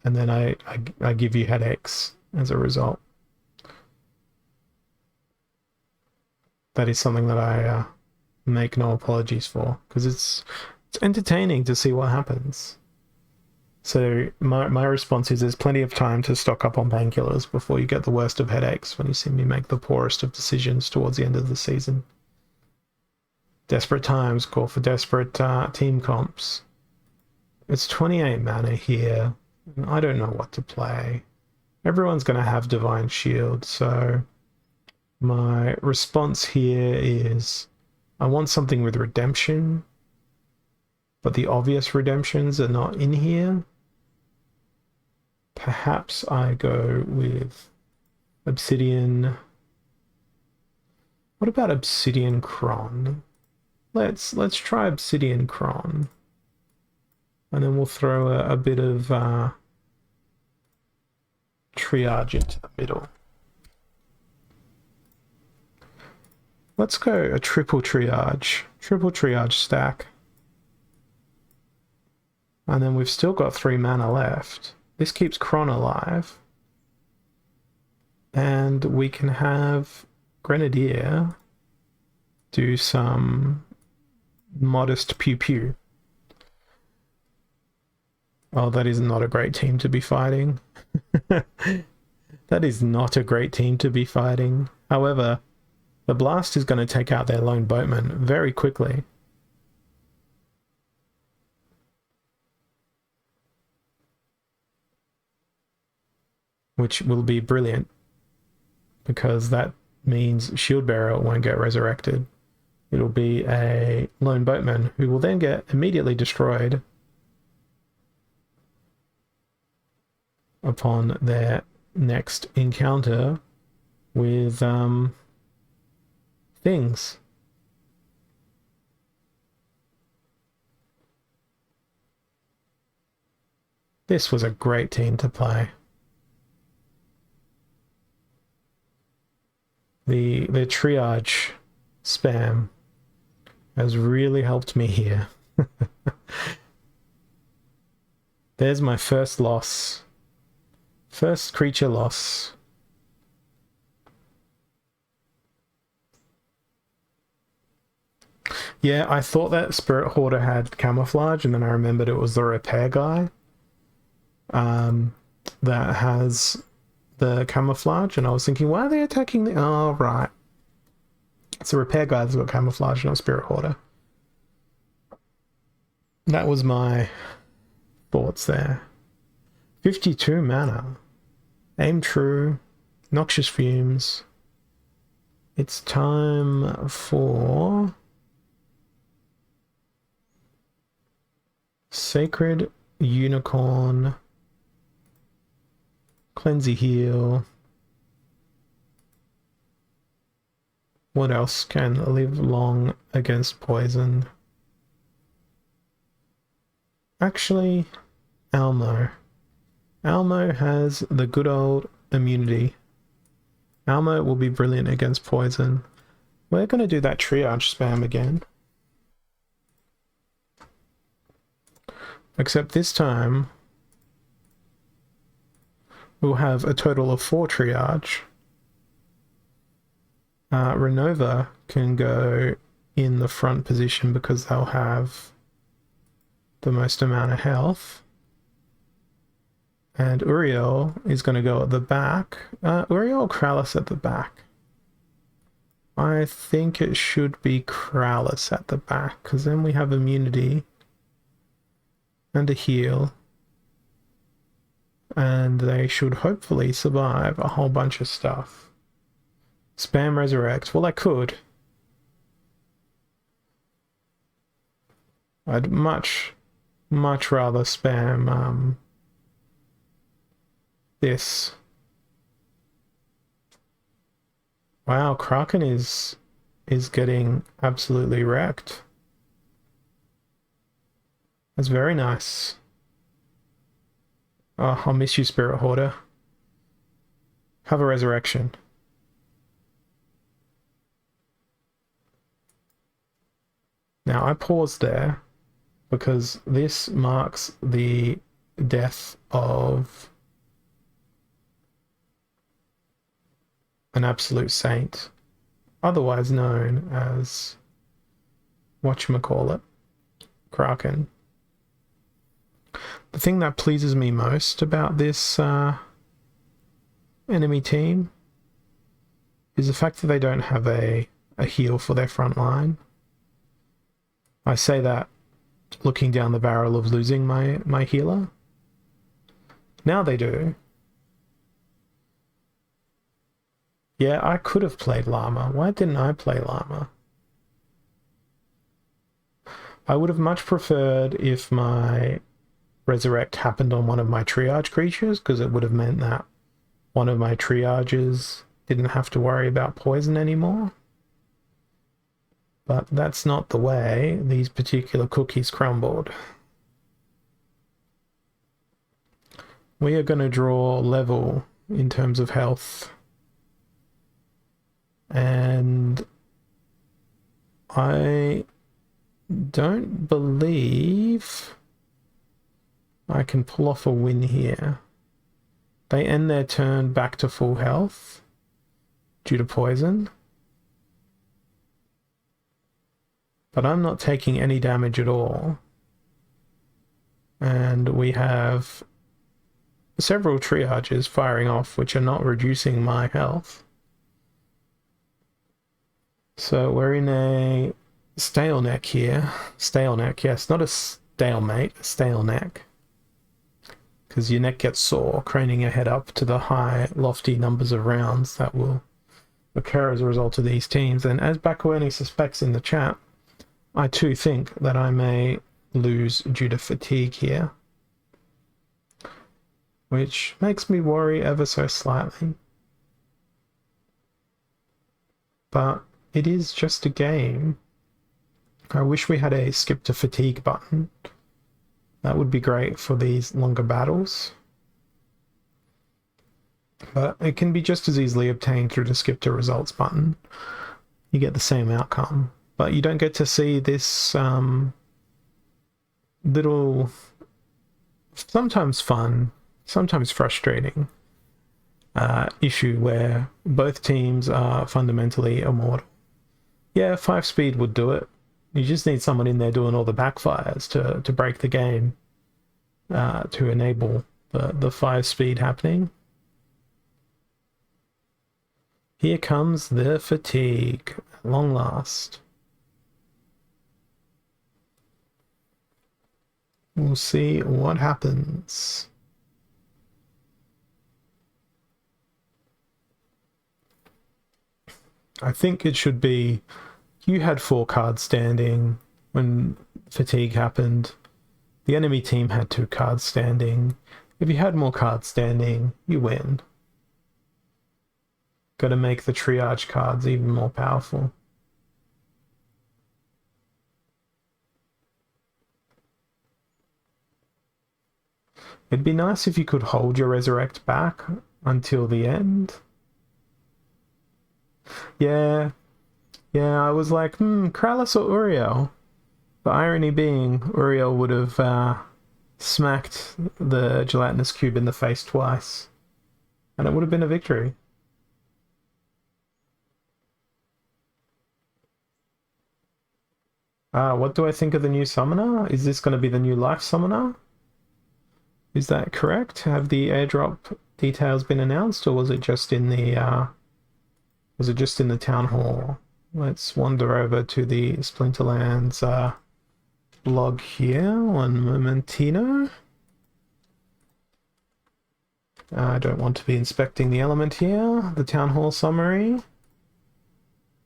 and then I give you headaches as a result. That is something that I make no apologies for, because it's entertaining to see what happens. So my response is there's plenty of time to stock up on painkillers before you get the worst of headaches when you see me make the poorest of decisions towards the end of the season. Desperate times call for desperate team comps. It's 28 mana here, and I don't know what to play. Everyone's going to have Divine Shield, so my response here is I want something with redemption, but the obvious redemptions are not in here. Perhaps I go with Obsidian. What about Obsidian Cron? Let's try Obsidian Cron. And then we'll throw a bit of triage into the middle. Let's go a triple triage stack. And then we've still got 3 mana left. This keeps Cron alive. And we can have Grenadier do some modest pew-pew. Oh, that is not a great team to be fighting. That is not a great team to be fighting. However, the blast is going to take out their lone boatman very quickly. Which will be brilliant, because that means Shieldbearer won't get resurrected. It'll be a lone boatman who will then get immediately destroyed upon their next encounter with things. This was a great team to play. The triage spam has really helped me here. There's my first loss. First creature loss. Yeah, I thought that Spirit Hoarder had camouflage, and then I remembered it was the repair guy that has the camouflage, and I was thinking, why are they attacking the... Oh, right. It's a repair guy that's got camouflage, not Spirit Hoarder. That was my thoughts there. 52 mana. Aim true. Noxious Fumes. It's time for... Sacred Unicorn. Cleansey Heal. What else can live long against poison? Actually, Almo. Almo has the good old immunity. Almo will be brilliant against poison. We're going to do that triage spam again. Except this time, we'll have a total of 4 triage. Renova can go in the front position because they'll have the most amount of health. And Uriel is going to go at the back. Uriel or Kralis at the back? I think it should be Kralis at the back, because then we have immunity and a heal. And they should hopefully survive a whole bunch of stuff. Spam resurrect. Well, I could. I'd much rather spam this Wow, Kraken is getting absolutely wrecked. That's very nice. Oh, I'll miss you, Spirit Hoarder. Have a resurrection. Now, I paused there because this marks the death of an absolute saint, otherwise known as whatchamacallit, Kraken. The thing that pleases me most about this enemy team is the fact that they don't have a heal for their front line. I say that looking down the barrel of losing my healer. Now they do. Yeah, I could have played Llama. Why didn't I play Llama? I would have much preferred if my resurrect happened on one of my triage creatures, because it would have meant that one of my triages didn't have to worry about poison anymore. But that's not the way these particular cookies crumbled. We are going to draw level in terms of health. And I don't believe I can pull off a win here. They end their turn back to full health due to poison. But I'm not taking any damage at all. And we have several triages firing off, which are not reducing my health. So we're in a stale neck here. Stale neck, yes, not a stalemate, a stale neck. Because your neck gets sore, craning your head up to the high, lofty numbers of rounds that will occur as a result of these teams. And as Bakuani suspects in the chat, I too think that I may lose due to fatigue here, which makes me worry ever so slightly. But it is just a game. I wish we had a skip to fatigue button. That would be great for these longer battles. But it can be just as easily obtained through the skip to results button. You get the same outcome. But you don't get to see this little, sometimes fun, sometimes frustrating issue where both teams are fundamentally immortal. Yeah, 5-speed would do it. You just need someone in there doing all the backfires to break the game, to enable the 5-speed happening. Here comes the fatigue, at long last. We'll see what happens. I think it should be, you had 4 cards standing when fatigue happened. The enemy team had 2 cards standing. If you had more cards standing, you win. Got to make the triage cards even more powerful. It'd be nice if you could hold your resurrect back until the end. Yeah, I was like, Kralis or Uriel? The irony being, Uriel would have smacked the gelatinous cube in the face twice, and it would have been a victory. What do I think of the new summoner? Is this going to be the new life summoner? Is that correct? Have the airdrop details been announced, or was it just in the town hall? Let's wander over to the Splinterlands blog here. One momentino. I don't want to be inspecting the element here. The town hall summary.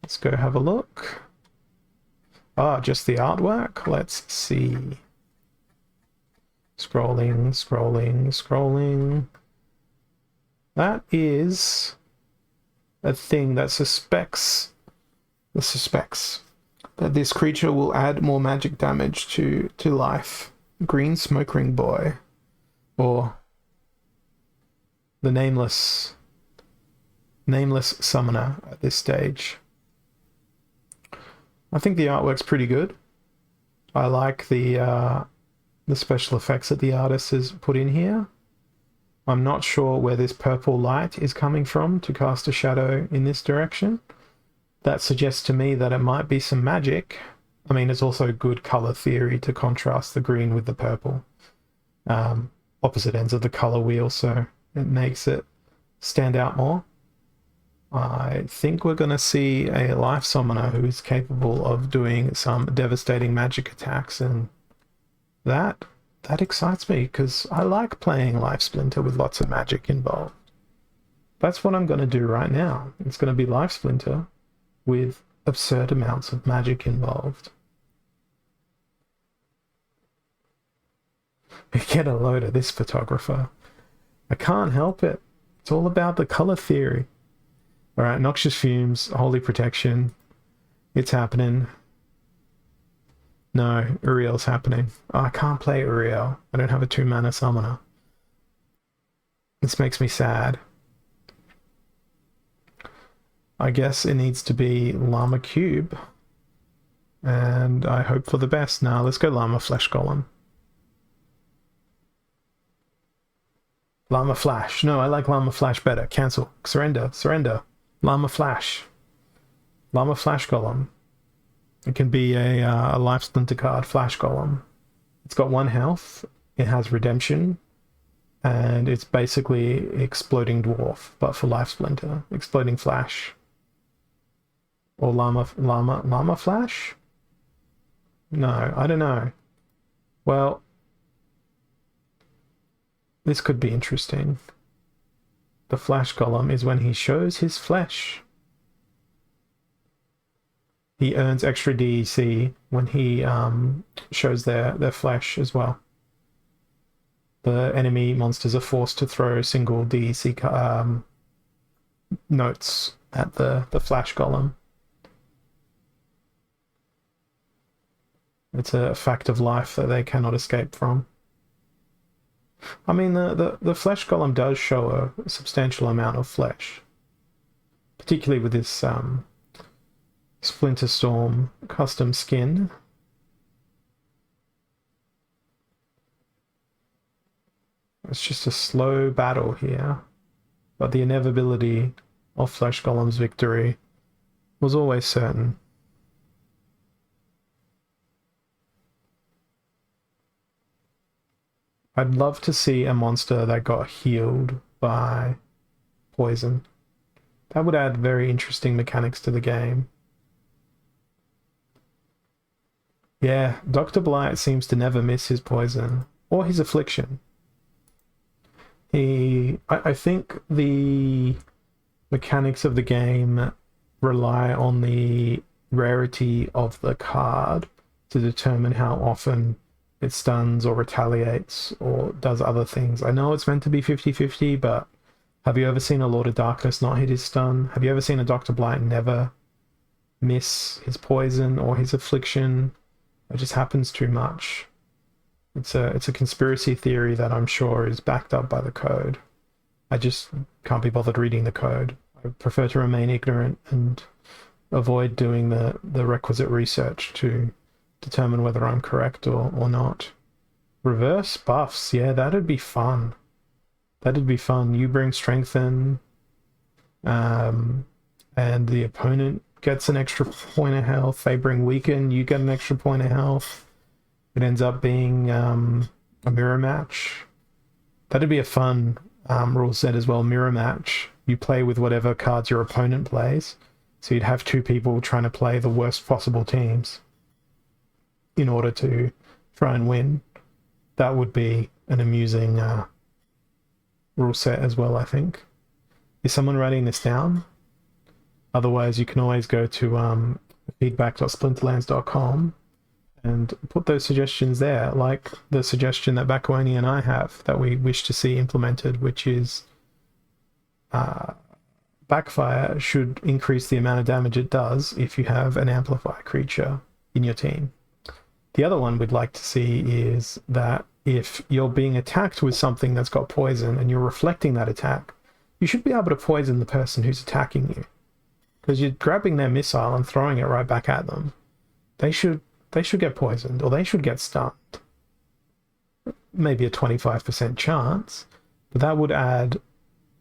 Let's go have a look. Just the artwork. Let's see. Scrolling. That is a thing that suspects that this creature will add more magic damage to life. Green Smoke Ring Boy, or the nameless summoner at this stage. I think the artwork's pretty good. I like the special effects that the artist has put in here. I'm not sure where this purple light is coming from to cast a shadow in this direction. That suggests to me that it might be some magic. I mean, it's also good color theory to contrast the green with the purple. Opposite ends of the color wheel, so it makes it stand out more. I think we're going to see a life summoner who is capable of doing some devastating magic attacks, and that excites me because I like playing Life Splinter with lots of magic involved. That's what I'm going to do right now. It's going to be Life Splinter with absurd amounts of magic involved. Get a load of this photographer. I can't help it. It's all about the color theory. Alright, Noxious Fumes, Holy Protection. It's happening. No, Uriel's happening. Oh, I can't play Uriel. I don't have a 2-mana summoner. This makes me sad. I guess it needs to be Llama Cube. And I hope for the best. Nah, let's go Llama Flesh Golem. Llama Flash. No, I like Llama Flash better. Cancel. Surrender. Surrender. Llama Flash. Llama Flash Golem. It can be a Life Splinter card, Flash Golem. It's got 1 health. It has Redemption. And it's basically Exploding Dwarf, but for Life Splinter. Exploding Flash. Or Llama Flash? No, I don't know. Well, this could be interesting. The Flash Golem is when he shows his flesh. He earns extra DEC when he shows their flesh as well. The enemy monsters are forced to throw single DEC notes at the Flash Golem. It's a fact of life that they cannot escape from. I mean, the Flesh Golem does show a substantial amount of flesh. Particularly with this Splinter Storm custom skin. It's just a slow battle here. But the inevitability of Flesh Golem's victory was always certain. I'd love to see a monster that got healed by poison. That would add very interesting mechanics to the game. Yeah, Dr. Blight seems to never miss his poison, or his affliction. I think the mechanics of the game rely on the rarity of the card to determine how often it stuns or retaliates or does other things. I know it's meant to be 50-50, but have you ever seen a Lord of Darkness not hit his stun? Have you ever seen a Dr. Blight never miss his poison or his affliction? It just happens too much. It's a conspiracy theory that I'm sure is backed up by the code. I just can't be bothered reading the code. I prefer to remain ignorant and avoid doing the requisite research to determine whether I'm correct or not. Reverse buffs, yeah, that'd be fun. That'd be fun. You bring Strengthen, and the opponent gets an extra point of health. They bring Weaken, you get an extra point of health. It ends up being a mirror match. That'd be a fun rule set as well, mirror match. You play with whatever cards your opponent plays. So you'd have 2 people trying to play the worst possible teams in order to try and win. That would be an amusing rule set as well, I think. Is someone writing this down? Otherwise, you can always go to feedback.splinterlands.com and put those suggestions there, like the suggestion that Bakawani and I have that we wish to see implemented, which is backfire should increase the amount of damage it does if you have an amplify creature in your team. The other one we'd like to see is that if you're being attacked with something that's got poison and you're reflecting that attack, you should be able to poison the person who's attacking you, because you're grabbing their missile and throwing it right back at them. They should get poisoned, or they should get stunned. Maybe a 25% chance, but that would add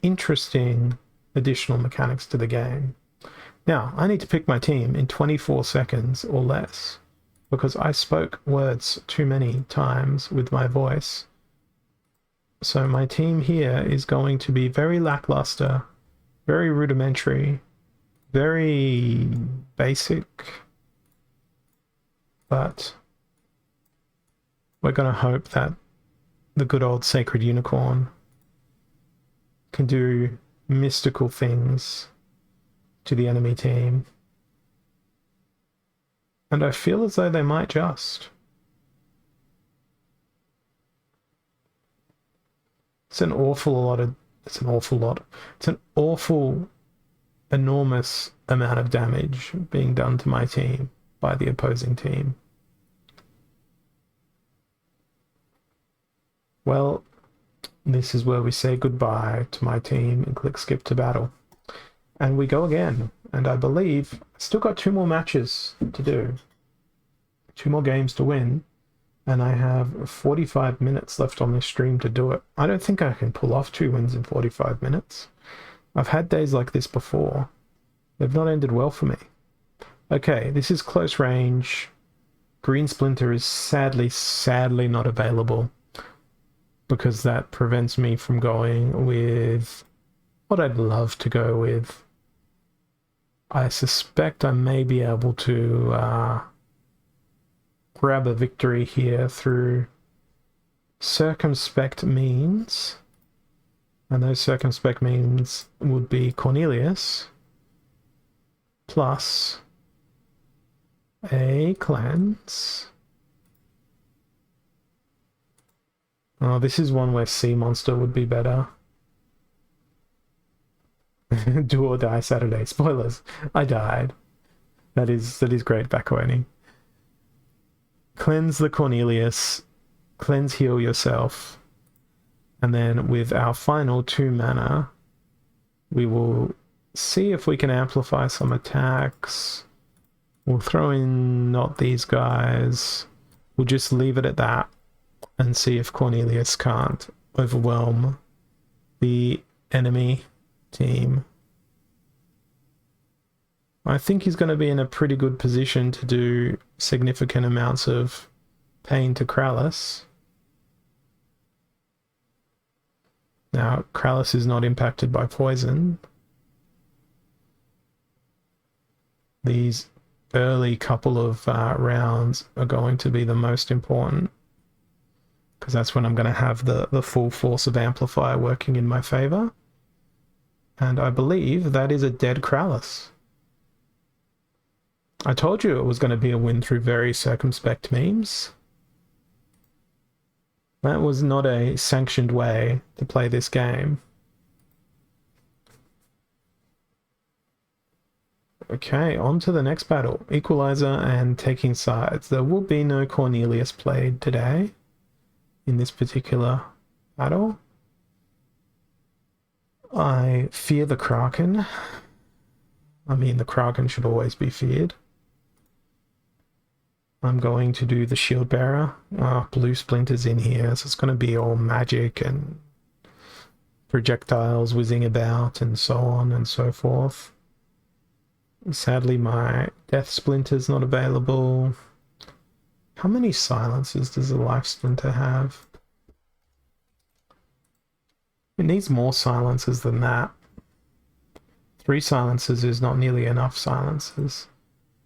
interesting additional mechanics to the game. Now, I need to pick my team in 24 seconds or less, because I spoke words too many times with my voice. So my team here is going to be very lackluster, very rudimentary, very basic, but we're going to hope that the good old Sacred Unicorn can do mystical things to the enemy team. And I feel as though they might just. It's an awful, enormous amount of damage being done to my team by the opposing team. Well, this is where we say goodbye to my team and click skip to battle. And we go again. And I believe I've still got 2 more matches to do. 2 more games to win. And I have 45 minutes left on this stream to do it. I don't think I can pull off 2 wins in 45 minutes. I've had days like this before. They've not ended well for me. Okay, this is close range. Green Splinter is sadly not available, because that prevents me from going with what I'd love to go with. I suspect I may be able to grab a victory here through circumspect means. And those circumspect means would be Cornelius plus a cleanse. Oh, this is one where Sea Monster would be better. Do or die Saturday. Spoilers. I died. That is great backwarning. Cleanse the Cornelius. Cleanse heal yourself. And then with our final 2 mana, we will see if we can amplify some attacks. We'll throw in not these guys. We'll just leave it at that and see if Cornelius can't overwhelm the enemy team. I think he's going to be in a pretty good position to do significant amounts of pain to Krallis. Now, Krallis is not impacted by poison. These early couple of rounds are going to be the most important, because that's when I'm going to have the full force of Amplifier working in my favor. And I believe that is a dead Krallis. I told you it was going to be a win through very circumspect memes. That was not a sanctioned way to play this game. Okay, on to the next battle. Equalizer and taking sides. There will be no Cornelius played today in this particular battle. I fear the Kraken. I mean, the Kraken should always be feared. I'm going to do the Shield Bearer. Blue Splinter's in here, so it's going to be all magic and projectiles whizzing about and so on and so forth. Sadly, my Death Splinter's not available. How many silences does a Life Splinter have? It needs more silences than that. 3 silences is not nearly enough silences.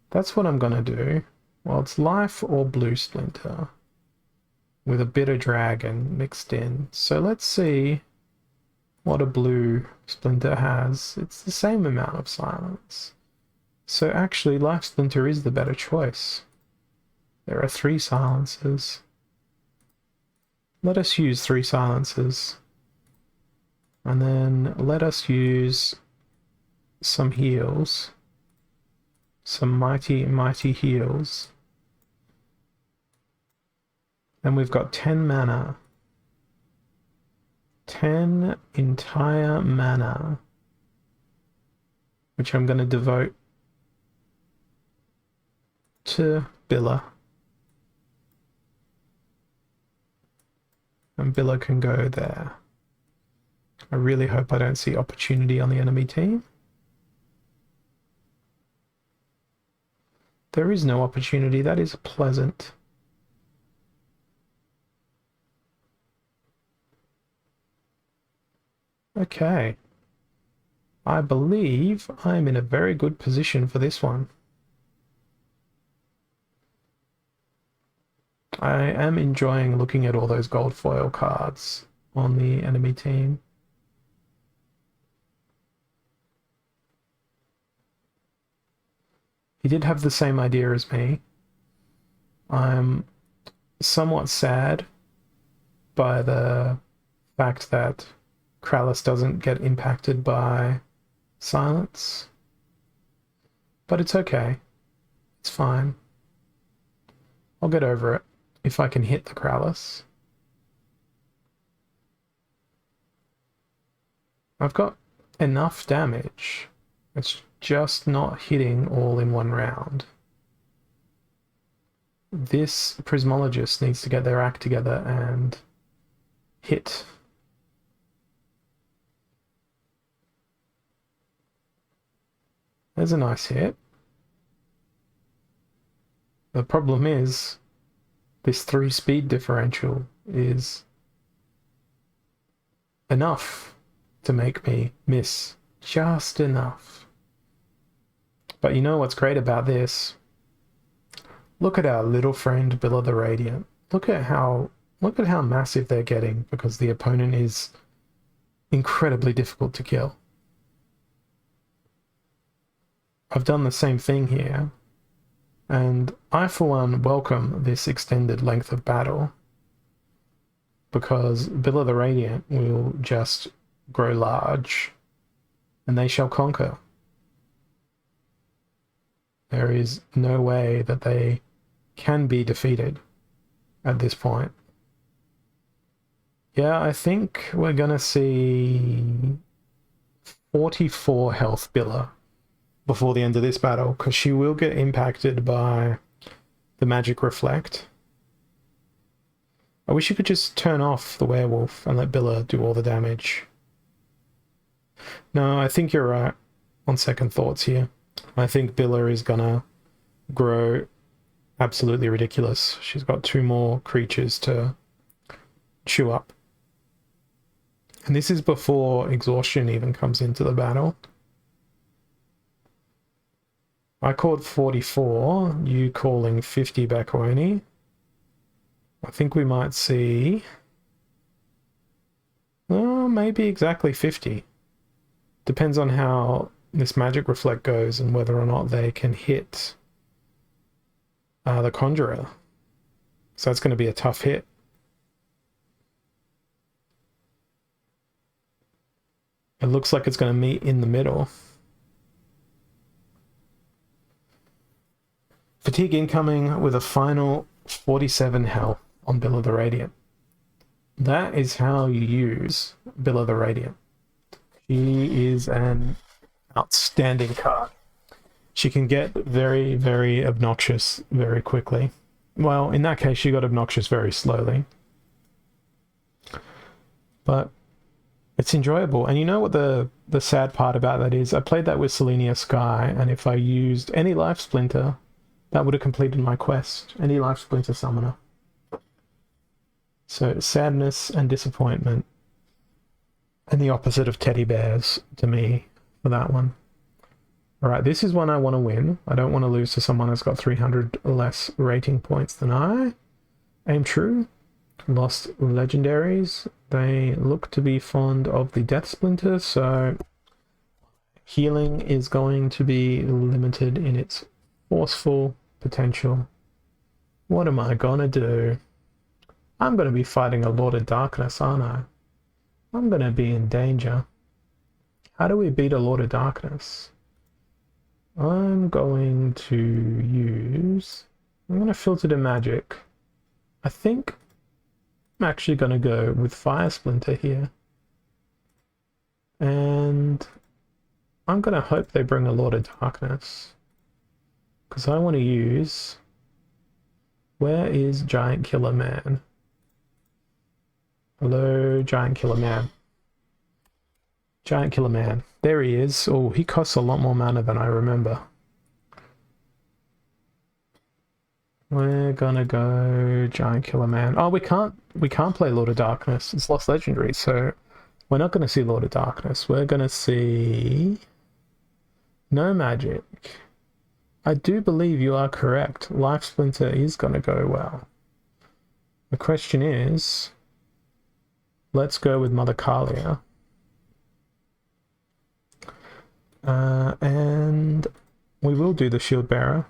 That's what I'm going to do. Well, it's Life or Blue Splinter with a bit of Dragon mixed in. So let's see what a Blue Splinter has. It's the same amount of silence. So actually, Life Splinter is the better choice. There are 3 silences. Let us use 3 silences. And then let us use some heals. Some mighty, mighty heals. And we've got 10 mana. 10 entire mana. Which I'm going to devote to Billa. And Billa can go there. I really hope I don't see opportunity on the enemy team. There is no opportunity. That is pleasant. Okay. I believe I'm in a very good position for this one. I am enjoying looking at all those gold foil cards on the enemy team. He did have the same idea as me. I'm somewhat sad by the fact that Krallis doesn't get impacted by silence. But it's okay. It's fine. I'll get over it if I can hit the Krallis. I've got enough damage. It's just not hitting all in one round. This Prismologist needs to get their act together and hit. There's a nice hit. The problem is this 3 speed differential is enough to make me miss. Just enough. But you know what's great about this? Look at our little friend Billa the Radiant. Look at how massive they're getting because the opponent is incredibly difficult to kill. I've done the same thing here, and I for one welcome this extended length of battle because Billa the Radiant will just grow large and they shall conquer. There is no way that they can be defeated at this point. Yeah, I think we're gonna see 44 health Billa before the end of this battle, because she will get impacted by the magic reflect. I wish you could just turn off the werewolf and let Billa do all the damage. No, I think you're right on second thoughts here. I think Billa is gonna grow absolutely ridiculous. She's got 2 more creatures to chew up. And this is before exhaustion even comes into the battle. I called 44, you calling 50 Bakoni. I think we might see... maybe exactly 50. Depends on how this magic reflect goes and whether or not they can hit the Conjurer. So that's going to be a tough hit. It looks like it's going to meet in the middle. Fatigue incoming with a final 47 health on Billa the Radiant. That is how you use Billa the Radiant. She is an outstanding card. She can get very, very obnoxious very quickly. Well, in that case, she got obnoxious very slowly. But it's enjoyable. And you know what the sad part about that is? I played that with Selenia Sky, and if I used any Life Splinter, that would have completed my quest. Any Life Splinter summoner. So sadness and disappointment. And the opposite of teddy bears to me for that one. Alright, this is one I want to win. I don't want to lose to someone that's got 300 less rating points than I. Aim true. Lost legendaries. They look to be fond of the Death Splinter, so healing is going to be limited in its forceful potential. What am I gonna do? I'm gonna be fighting a Lord of Darkness, aren't I? I'm gonna be in danger. How do we beat a Lord of Darkness? I'm going to use... I'm going to filter to magic. I think I'm actually going to go with Fire Splinter here. And I'm going to hope they bring a Lord of Darkness. Because I want to use... Where is Giant Killer Man? Hello, Giant Killer Man. Giant Killer Man. There he is. Oh, he costs a lot more mana than I remember. We're gonna go Giant Killer Man. Oh, we can't play Lord of Darkness. It's Lost Legendary, so we're not gonna see Lord of Darkness. We're gonna see no magic. I do believe you are correct. Life Splinter is gonna go well. The question is, let's go with Mother Kalia. And we will do the Shield Bearer.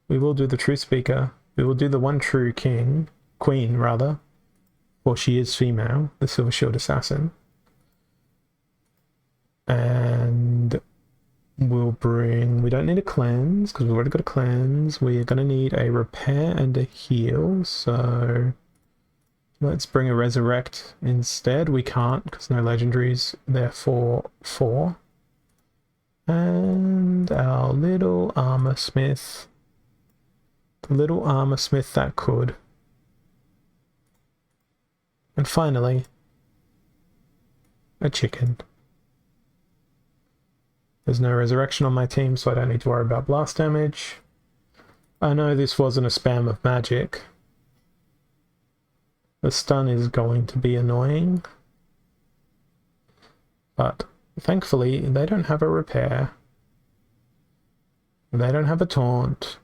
We will do the True Speaker. We will do the One True Queen, rather. Well, she is female, the Silver Shield Assassin. And we'll bring... We don't need a cleanse, because we've already got a cleanse. We're going to need a repair and a heal, so... Let's bring a resurrect instead. We can't, because no legendaries, therefore 4. And our little armor smith. The little armor smith that could. And finally, a chicken. There's no resurrection on my team, so I don't need to worry about blast damage. I know this wasn't a spam of magic. The stun is going to be annoying. But thankfully, they don't have a repair. They don't have a taunt.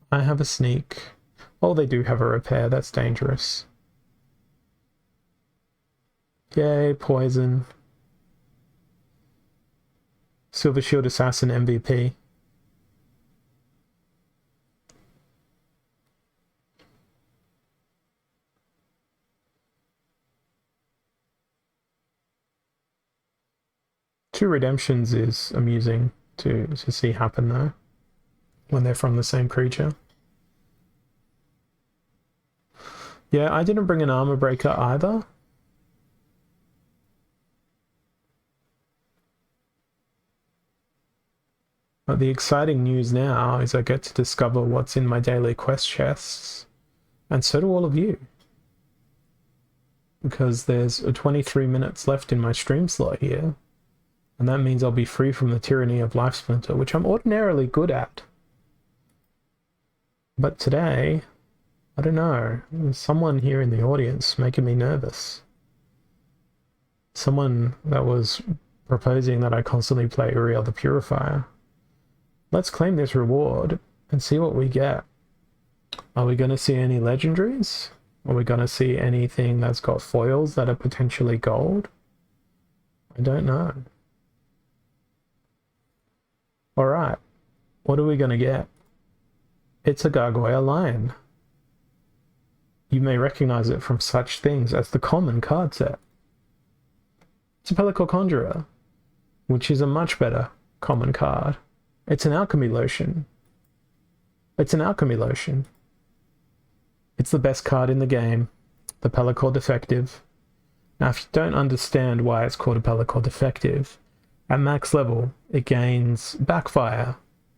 I have a sneak. Oh, they do have a repair. That's dangerous. Yay, poison. Silver Shield Assassin MVP. Two redemptions is amusing to see happen though, when they're from the same creature. Yeah, I didn't bring an armor breaker either. But the exciting news now is I get to discover what's in my daily quest chests, and so do all of you. Because there's 23 minutes left in my stream slot here. And that means I'll be free from the tyranny of Life Splinter, which I'm ordinarily good at. But today, I don't know, there's someone here in the audience making me nervous. Someone that was proposing that I constantly play Uriel the Purifier. Let's claim this reward and see what we get. Are we going to see any legendaries? Are we going to see anything that's got foils that are potentially gold? I don't know. Alright, what are we going to get? It's a Gargoyle Lion. You may recognize it from such things as the common card set. It's a Pellicle Conjurer, which is a much better common card. It's an alchemy lotion. It's an alchemy lotion. It's the best card in the game, the Pellicle Defective. Now, if you don't understand why it's called a Pellicle Defective, at max level, it gains Backfire,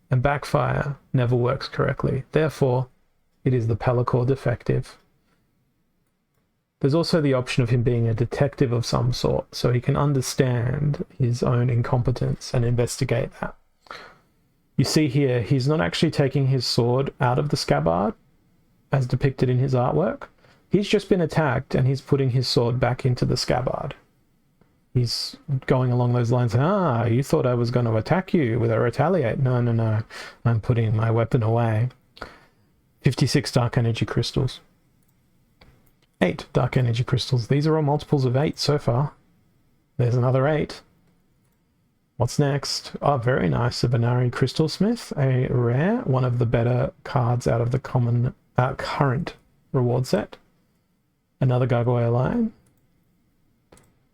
and Backfire never works correctly. Therefore, it is the Pellicle Defective. There's also the option of him being a detective of some sort, so he can understand his own incompetence and investigate that. You see here, he's not actually taking his sword out of the scabbard, as depicted in his artwork. He's just been attacked, and he's putting his sword back into the scabbard. He's going along those lines, you thought I was going to attack you with a retaliate. No, no, no. I'm putting my weapon away. 56 Dark Energy Crystals. 8 Dark Energy Crystals. These are all multiples of 8 so far. There's another 8. What's next? Oh, very nice. A Binary Crystal Smith. A rare. One of the better cards out of the common current reward set. Another Gargoyle Lion.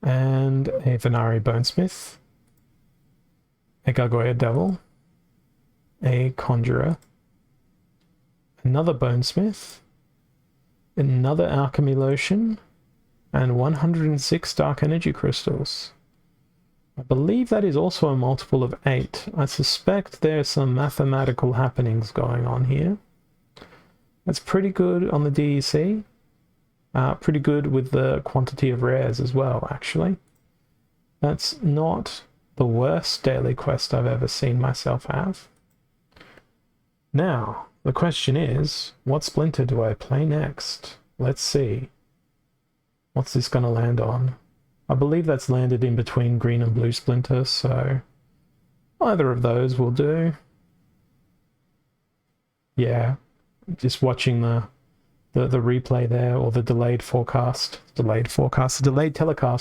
And a Venari Bonesmith. a Gargoyle Devil, a Conjurer, another Bonesmith, another Alchemy Lotion, and 106 Dark Energy Crystals. I believe that is also a multiple of 8. I suspect there's some mathematical happenings going on here. That's pretty good on the DEC. Pretty good with the quantity of rares as well, actually. That's not the worst daily quest I've ever seen myself have. Now, the question is, what Splinter do I play next? Let's see. What's this going to land on? I believe that's landed in between green and blue Splinter, so either of those will do. Yeah, just watching the replay there, or the delayed telecast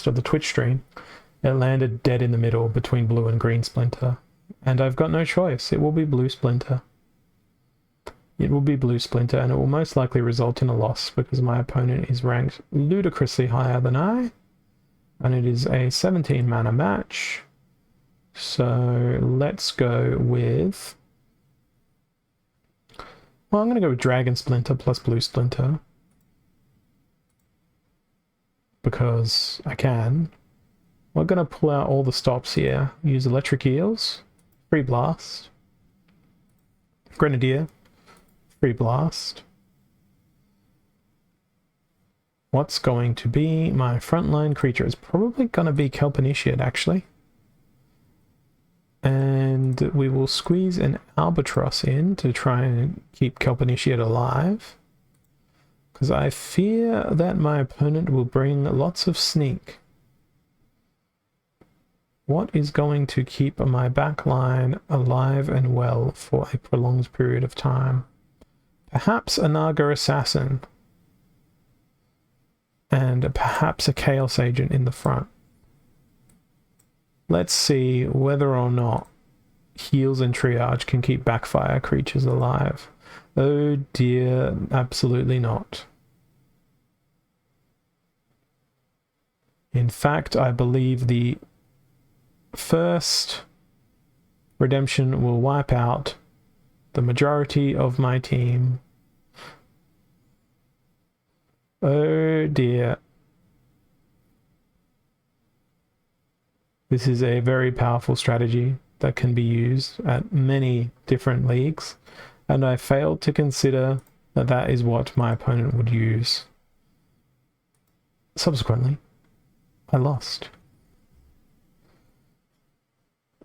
of the Twitch stream. It landed dead in the middle between blue and green Splinter, and I've got no choice. It will be blue Splinter. It will be blue Splinter, and it will most likely result in a loss because my opponent is ranked ludicrously higher than I, and it is a 17 mana match. So let's go with... Well, I'm going to go with Dragon Splinter plus Blue Splinter, because I can. We're going to pull out all the stops here. Use Electric Eels, Free Blast, Grenadier, Free Blast. What's going to be my frontline creature? It's probably going to be Kelp Initiate, actually. And we will squeeze an Albatross in to try and keep Kelp Initiate alive, because I fear that my opponent will bring lots of sneak. What is going to keep my backline alive and well for a prolonged period of time? Perhaps a Naga Assassin, and perhaps a Chaos Agent in the front. Let's see whether or not Heals and Triage can keep backfire creatures alive. Oh dear, absolutely not. In fact, I believe the first redemption will wipe out the majority of my team. Oh dear. This is a very powerful strategy that can be used at many different leagues, and I failed to consider that that is what my opponent would use. Subsequently, I lost.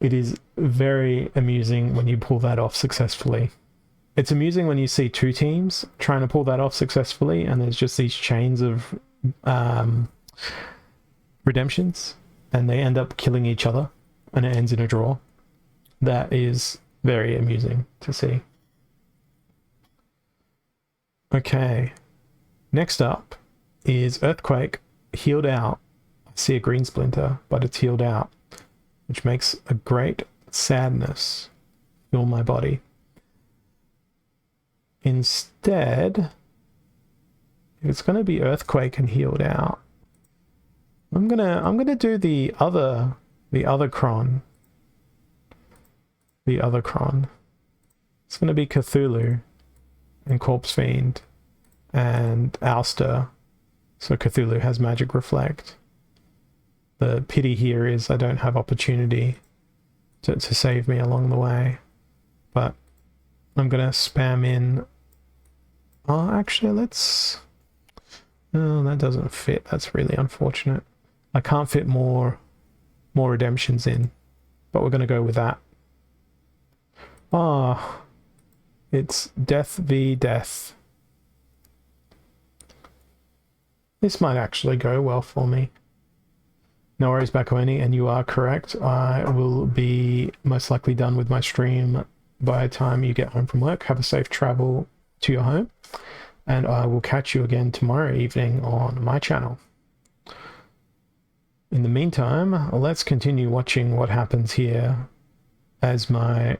It is very amusing when you pull that off successfully. It's amusing when you see two teams trying to pull that off successfully, and there's just these chains of redemptions, and they end up killing each other, and it ends in a draw. That is very amusing to see. Okay, next up is Earthquake, healed out. I see a green Splinter, but it's healed out, which makes a great sadness fill my body. Instead, if it's going to be Earthquake and healed out, I'm gonna do the other Cron. The other Cron. It's gonna be Cthulhu and Corpse Fiend and Ouster. So Cthulhu has Magic Reflect. The pity here is I don't have opportunity to save me along the way. But I'm gonna spam in... Oh, actually, let's... Oh, that doesn't fit. That's really unfortunate. I can't fit more redemptions in, but we're gonna go with that. Ah, it's Death v Death. This might actually go well for me. No worries, Bakoni, and you are correct. I will be most likely done with my stream by the time you get home from work. Have a safe travel to your home, and I will catch you again tomorrow evening on my channel. In the meantime, let's continue watching what happens here as my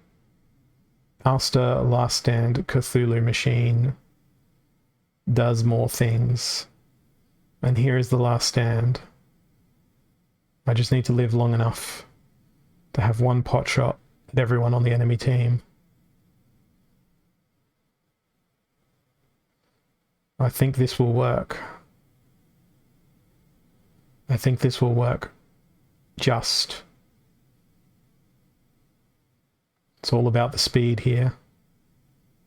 Ulster Last Stand Cthulhu machine does more things. And here is the last stand. I just need to live long enough to have one pot shot at everyone on the enemy team. I think this will work. I think this will work just. It's all about the speed here.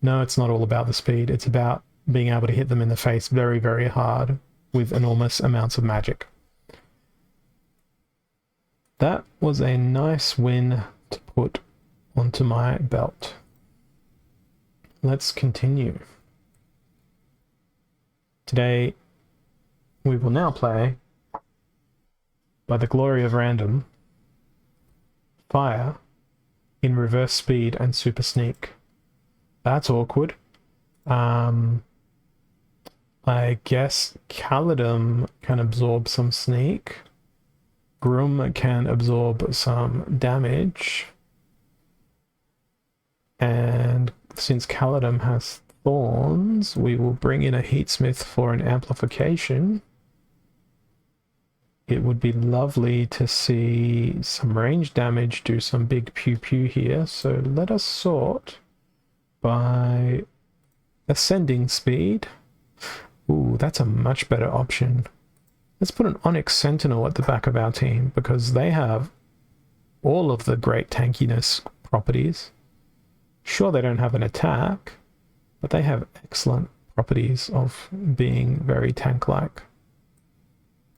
No, it's not all about the speed. It's about being able to hit them in the face very, very hard with enormous amounts of magic. That was a nice win to put onto my belt. Let's continue. Today, we will now play, by the glory of random, Fire in reverse speed and super sneak. That's awkward. I guess Caledon can absorb some sneak. Grum can absorb some damage. And since Caledon has thorns, we will bring in a Heatsmith for an amplification. It would be lovely to see some range damage do some big pew pew here. So let us sort by ascending speed. Ooh, that's a much better option. Let's put an Onyx Sentinel at the back of our team because they have all of the great tankiness properties. Sure, they don't have an attack, but they have excellent properties of being very tank-like.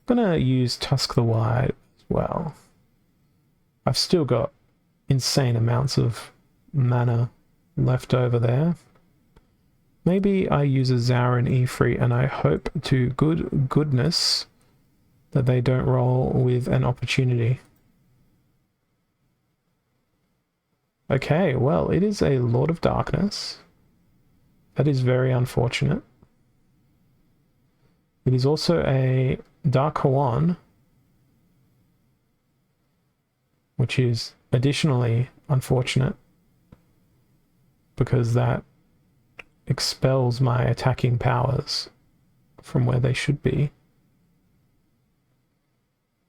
I'm gonna use Tusk the Wide as well. I've still got insane amounts of mana left over there. Maybe I use a Zarin Ifrit and I hope to goodness that they don't roll with an opportunity. Okay, well, it is a Lord of Darkness. That is very unfortunate. It is also a Dark Hawan, which is additionally unfortunate because that expels my attacking powers from where they should be.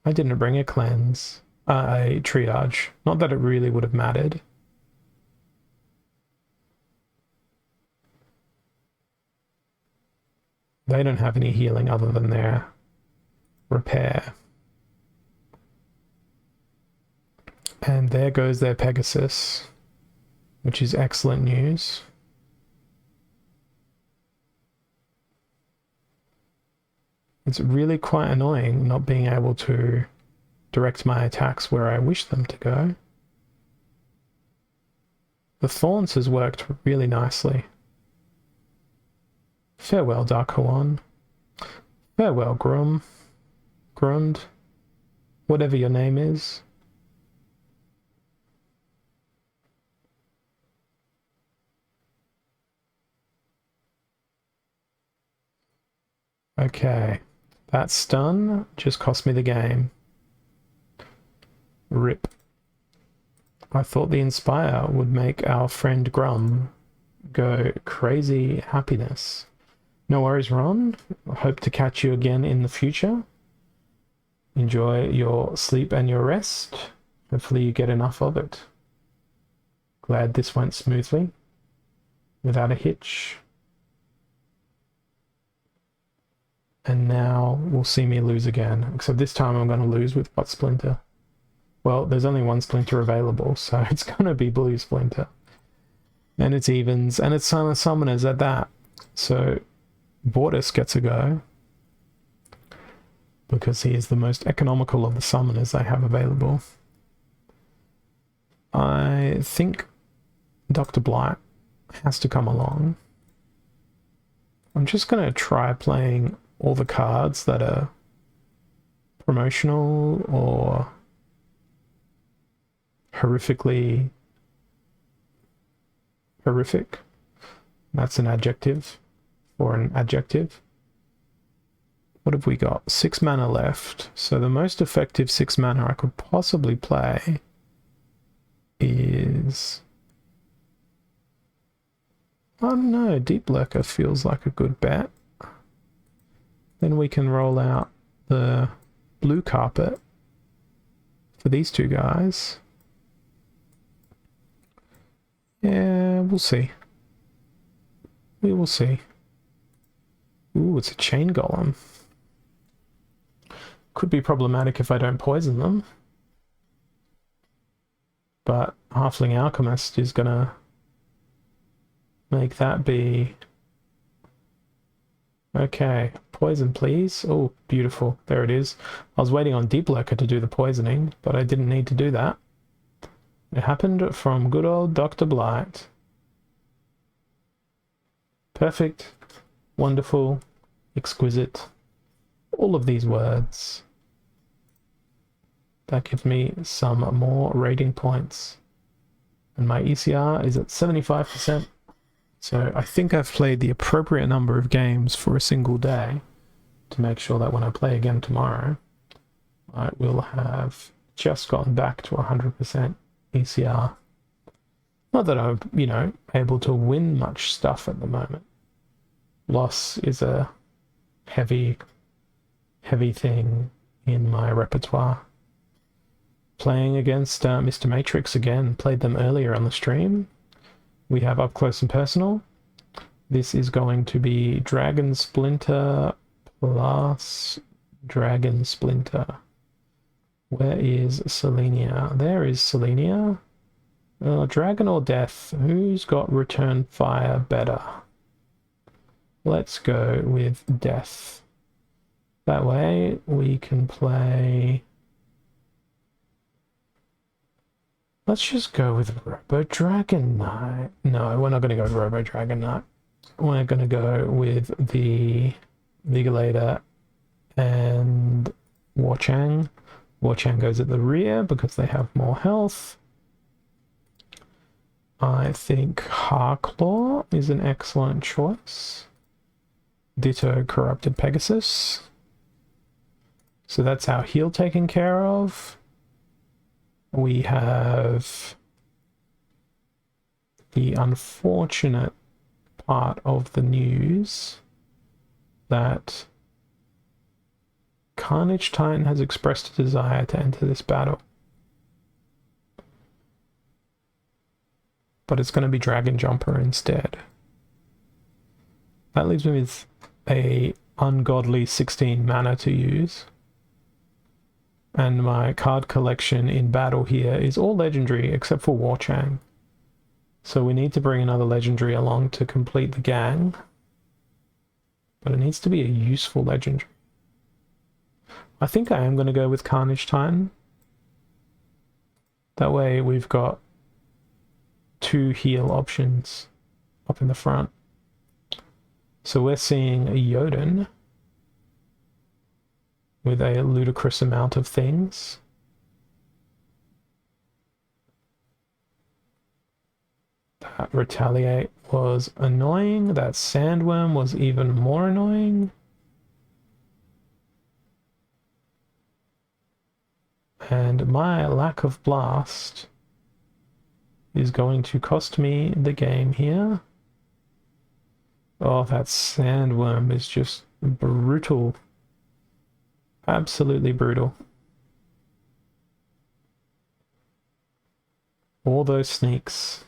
I didn't bring a cleanse, a triage. Not that it really would have mattered. They don't have any healing other than their repair. And there goes their Pegasus, which is excellent news. It's really quite annoying not being able to direct my attacks where I wish them to go. The Thorns has worked really nicely. Farewell, Dark Hawan. Farewell, Grund. Whatever your name is. Okay. That stun just cost me the game. Rip. I thought the Inspire would make our friend Grum go crazy happiness. No worries, Ron. Hope to catch you again in the future. Enjoy your sleep and your rest. Hopefully you get enough of it. Glad this went smoothly, without a hitch. And now we'll see me lose again. Except this time I'm going to lose with what Splinter? Well, there's only one Splinter available, so it's going to be Blue Splinter. And it's evens, and it's Silent Summoners at that. So Bortus gets a go. Because he is the most economical of the summoners I have available. I think Dr. Blight has to come along. I'm just going to try playing all the cards that are promotional or horrifically horrific. That's an adjective or an adjective. What have we got? 6 mana left. So the most effective 6 mana I could possibly play is... I don't know, Deep Lurker feels like a good bet. Then we can roll out the blue carpet for these two guys. Yeah, we'll see. We will see. Ooh, it's a chain golem. Could be problematic if I don't poison them. But Halfling Alchemist is gonna make that be... Okay, poison please. Oh, beautiful. There it is. I was waiting on Deep Lurker to do the poisoning, but I didn't need to do that. It happened from good old Dr. Blight. Perfect, wonderful, exquisite. All of these words. That gives me some more rating points. And my ECR is at 75%. So I think I've played the appropriate number of games for a single day to make sure that when I play again tomorrow, I will have just gotten back to 100% ECR. Not that I'm, you know, able to win much stuff at the moment. Loss is a heavy thing in my repertoire. Playing against Mr. Matrix again, played them earlier on the stream. We have Up Close and Personal. This is going to be Dragon Splinter plus Dragon Splinter. Where is Selenia? There is Selenia. Dragon or Death? Who's got Return Fire better? Let's go with Death. That way we can play... Let's just go with Robo Dragon Knight. No, we're not going to go with Robo Dragon Knight. We're going to go with the Vigilator and Warchang. Warchang goes at the rear because they have more health. I think Harclaw is an excellent choice. Ditto Corrupted Pegasus. So that's our heal taken care of. We have the unfortunate part of the news that Carnage Titan has expressed a desire to enter this battle. But it's going to be Dragon Jumper instead. That leaves me with a ungodly 16 mana to use. And my card collection in battle here is all legendary except for Warchang. So we need to bring another legendary along to complete the gang. But it needs to be a useful legendary. I think I am going to go with Carnage Titan. That way we've got 2 heal options up in the front. So we're seeing a Jotun with a ludicrous amount of things. That Retaliate was annoying. That Sandworm was even more annoying. And my lack of blast is going to cost me the game here. Oh, that Sandworm is just brutal. Absolutely brutal. All those sneaks.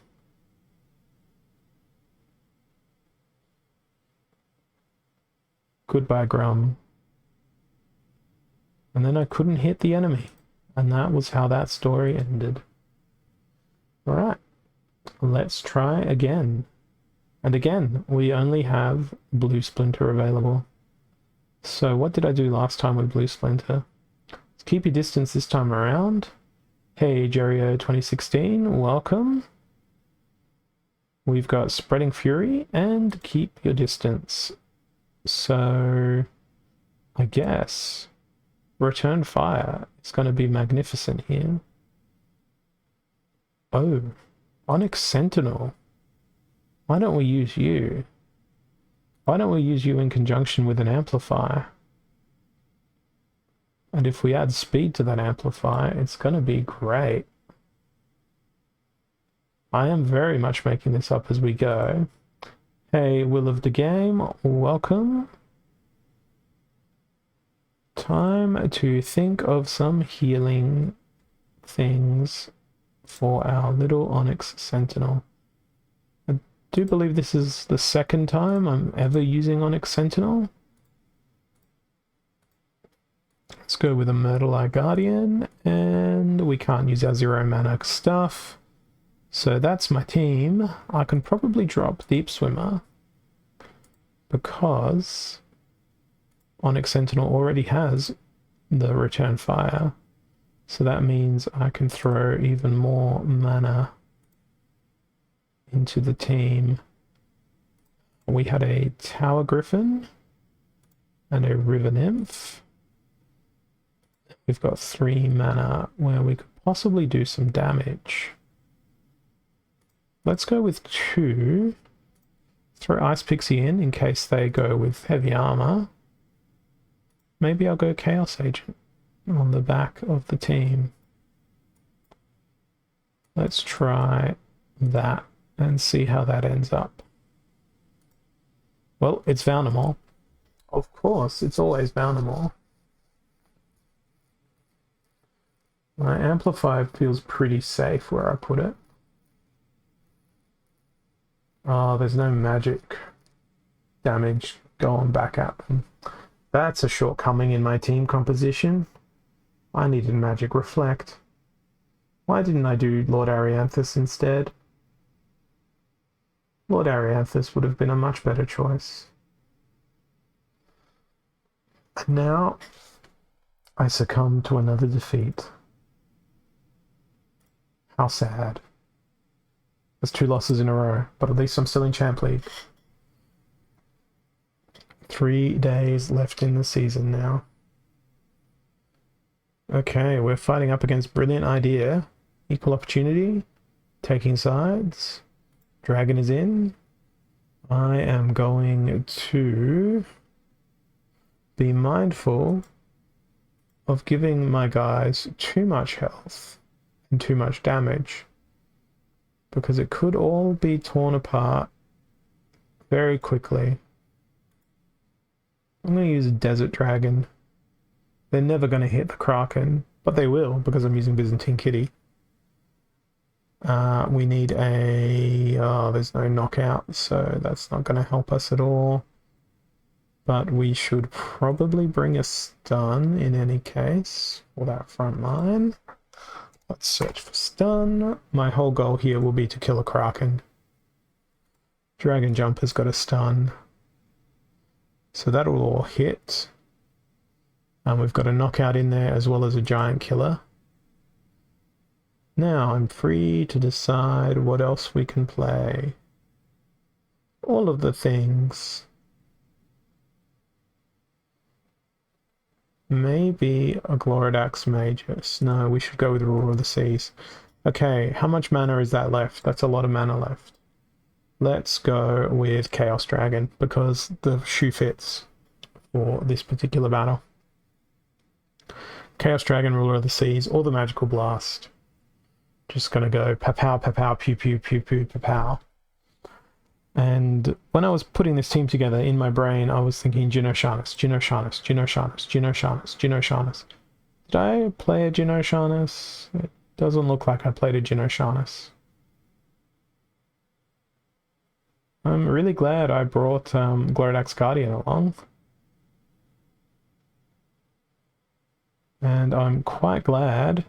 Goodbye, Grum. And then I couldn't hit the enemy. And that was how that story ended. Alright. Let's try again. And again, we only have Blue Splinter available. So what did I do last time with Blue Splinter? Let's keep your distance this time around. Hey, Jerryo 2016, welcome. We've got Spreading Fury and Keep Your Distance. So I guess Return Fire is going to be magnificent here. Oh, Onyx Sentinel. Why don't we use you? Why don't we use you in conjunction with an amplifier? And if we add speed to that amplifier, it's going to be great. I am very much making this up as we go. Hey, Will of the Game, welcome. Time to think of some healing things for our little Onyx Sentinel. do believe this is the second time I'm ever using Onyx Sentinel. Let's go with a Myrtle-Eye Guardian, and we can't use our 0 mana stuff. So that's my team. I can probably drop Deep Swimmer because Onyx Sentinel already has the Return Fire. So that means I can throw even more mana into the team. We had a Tower Griffin and a River Nymph. We've got 3 mana where we could possibly do some damage. Let's go with 2. Throw Ice Pixie in case they go with heavy armor. Maybe I'll go Chaos Agent on the back of the team. Let's try that and see how that ends up. Well, it's Valnamore. Of course, it's always Valnamore. My Amplify feels pretty safe where I put it. Oh, there's no magic damage going back at them. That's a shortcoming in my team composition. I needed Magic Reflect. Why didn't I do Lord Arianthus instead? Lord Arianthus would have been a much better choice. And now I succumb to another defeat. How sad. There's 2 losses in a row, but at least I'm still in Champ League. 3 days left in the season now. Okay, we're fighting up against Brilliant Idea. Equal opportunity. Taking sides. Dragon is in. I am going to be mindful of giving my guys too much health and too much damage, because it could all be torn apart very quickly. I'm going to use a Desert Dragon. They're never going to hit the Kraken, but they will because I'm using Byzantine Kitty. We need a... Oh, there's no knockout, so that's not going to help us at all. But we should probably bring a stun in any case for that front line. Let's search for stun. My whole goal here will be to kill a Kraken. Dragon Jumper's got a stun. So that'll all hit. And we've got a knockout in there as well as a giant killer. Now I'm free to decide what else we can play. All of the things. Maybe a Gloridax Magus. No, we should go with Ruler of the Seas. Okay, how much mana is that left? That's a lot of mana left. Let's go with Chaos Dragon because the shoe fits for this particular battle. Chaos Dragon, Ruler of the Seas, or the Magical Blast. Just gonna go pa-pow, pa-pow, pew-pew, pew-pew, pa-pow. And when I was putting this team together in my brain, I was thinking Jin O'Shaughnessy, Jin O'Shaughnessy, Jin O'Shaughnessy, Jin O'Shaughnessy, Jin O'Shaughnessy. Did I play a Jin O'Shaughnessy? It doesn't look like I played a Jin O'Shaughnessy. I'm really glad I brought Gloridax Guardian along. And I'm quite glad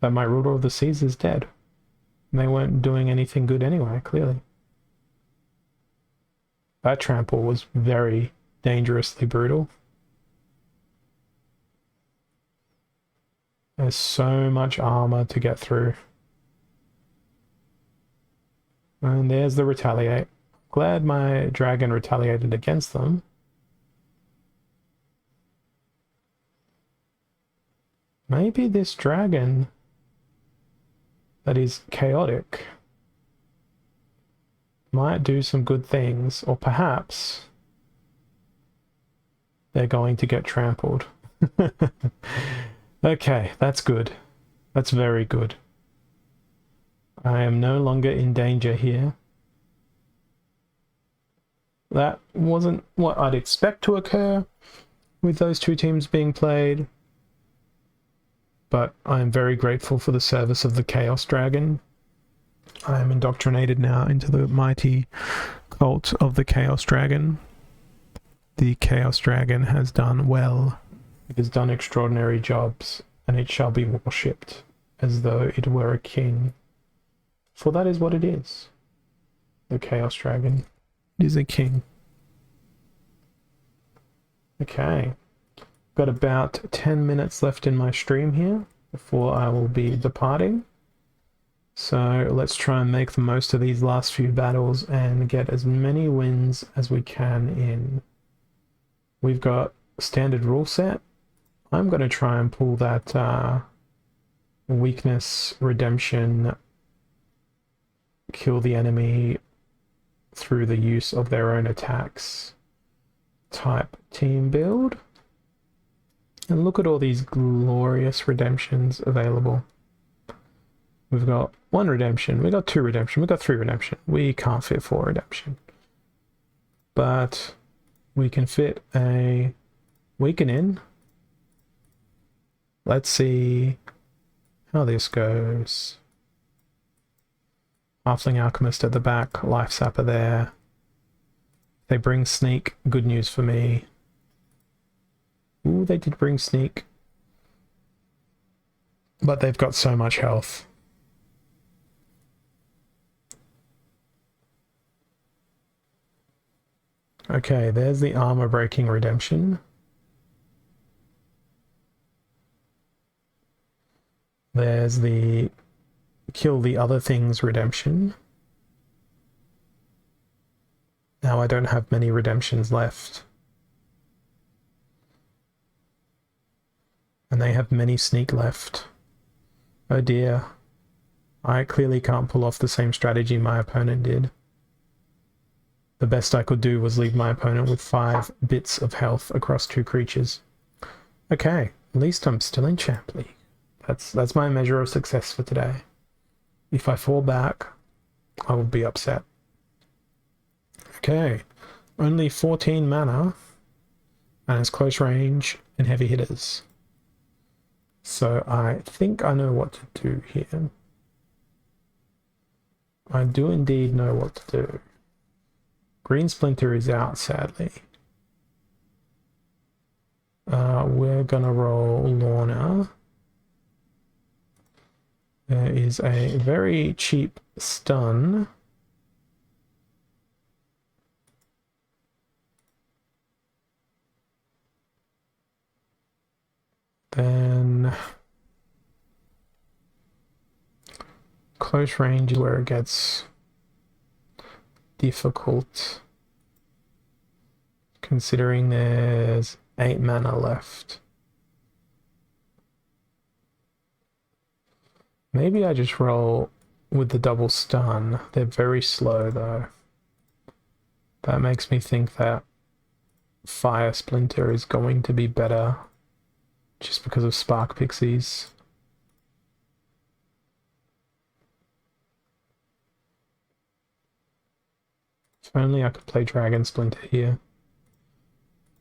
that my Ruler of the Seas is dead. They weren't doing anything good anyway, clearly. That trample was very dangerously brutal. There's so much armor to get through. And there's the retaliate. Glad my dragon retaliated against them. Maybe this dragon that is chaotic might do some good things, or perhaps they're going to get trampled. Okay, that's good. That's very good. I am no longer in danger here. That wasn't what I'd expect to occur with those two teams being played, but I am very grateful for the service of the Chaos Dragon. I am indoctrinated now into the mighty cult of the Chaos Dragon. The Chaos Dragon has done well. It has done extraordinary jobs, and it shall be worshipped as though it were a king. For that is what it is. The Chaos Dragon is a king. Okay. Got about 10 minutes left in my stream here before I will be departing. So let's try and make the most of these last few battles and get as many wins as we can in. We've got standard rule set. I'm going to try and pull that weakness redemption, kill the enemy through the use of their own attacks type team build. And look at all these glorious redemptions available. We've got 1 redemption, we've got 2 redemption, we've got 3 redemption. We can't fit 4 redemption. But we can fit a weaken in. Let's see how this goes. Halfling Alchemist at the back, Life Sapper there. They bring Sneak, good news for me. Ooh, they did bring Sneak. But they've got so much health. Okay, there's the armor breaking redemption. There's the kill the other things redemption. Now I don't have many redemptions left. And they have many sneak left. Oh dear. I clearly can't pull off the same strategy my opponent did. The best I could do was leave my opponent with 5 bits of health across 2 creatures. Okay, at least I'm still in Champ League. That's my measure of success for today. If I fall back, I will be upset. Okay, only 14 mana, and it's close range and heavy hitters. So I think I know what to do here. I do indeed know what to do. Green Splinter is out, sadly. We're gonna roll Lorna. There is a very cheap stun. Then close range is where it gets difficult, considering there's 8 mana left. Maybe I just roll with the double stun. They're very slow though. That makes me think that Fire Splinter is going to be better just because of Spark Pixies. If only I could play Dragon Splinter here.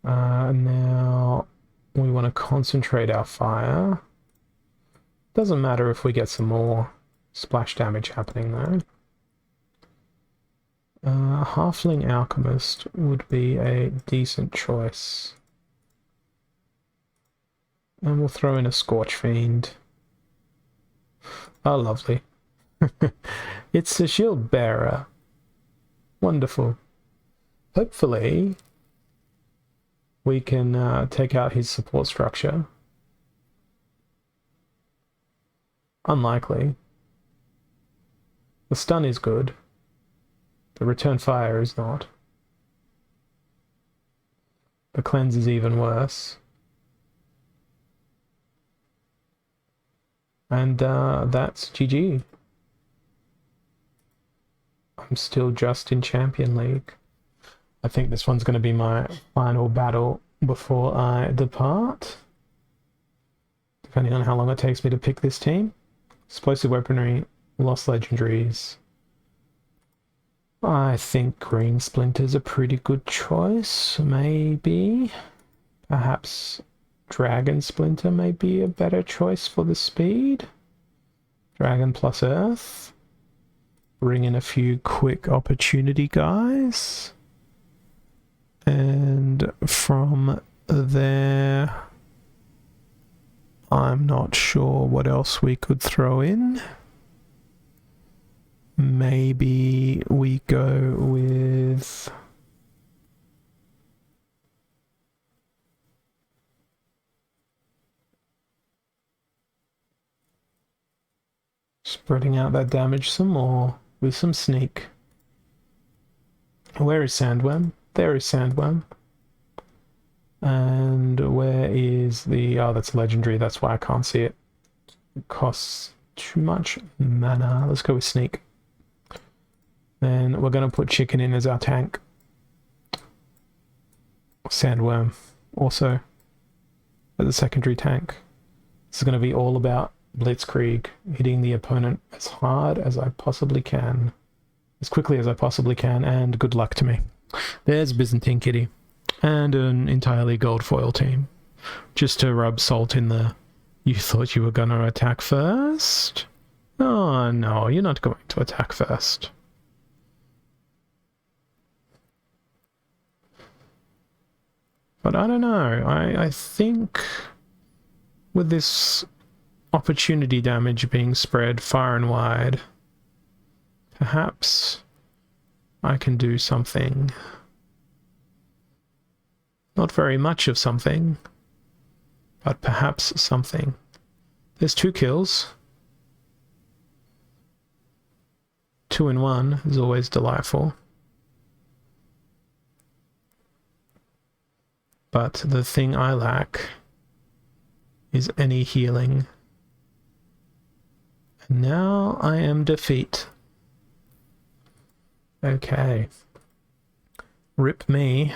Now we want to concentrate our fire. Doesn't matter if we get some more splash damage happening though. Halfling Alchemist would be a decent choice. And we'll throw in a Scorch Fiend. Oh, lovely. It's a Shield Bearer. Wonderful. Hopefully, we can take out his support structure. Unlikely. The stun is good. The return fire is not. The cleanse is even worse. And that's GG. I'm still just in Champion League. I think this one's going to be my final battle before I depart. Depending on how long it takes me to pick this team. Explosive Weaponry, Lost Legendaries. I think Green Splinter's a pretty good choice, maybe. Perhaps Dragon Splinter may be a better choice for the speed. Dragon plus Earth. bring in a few quick opportunity guys. And from there, I'm not sure what else we could throw in. Maybe we go with... spreading out that damage some more with some sneak. Where is Sandworm? There is Sandworm. And where is the... oh, that's legendary. That's why I can't see it. It costs too much mana. Let's go with sneak. Then we're going to put chicken in as our tank. Sandworm also as a secondary tank. This is going to be all about Blitzkrieg, hitting the opponent as hard as I possibly can, as quickly as I possibly can, and good luck to me. There's Byzantine Kitty, and an entirely gold foil team. Just to rub salt in the... you thought you were going to attack first? Oh no, you're not going to attack first. But I don't know, I think with this opportunity damage being spread far and wide, perhaps I can do something. Not very much of something, but perhaps something. There's 2 kills. 2 in 1 is always delightful. But the thing I lack is any healing. Now I am defeat. Okay. Rip me.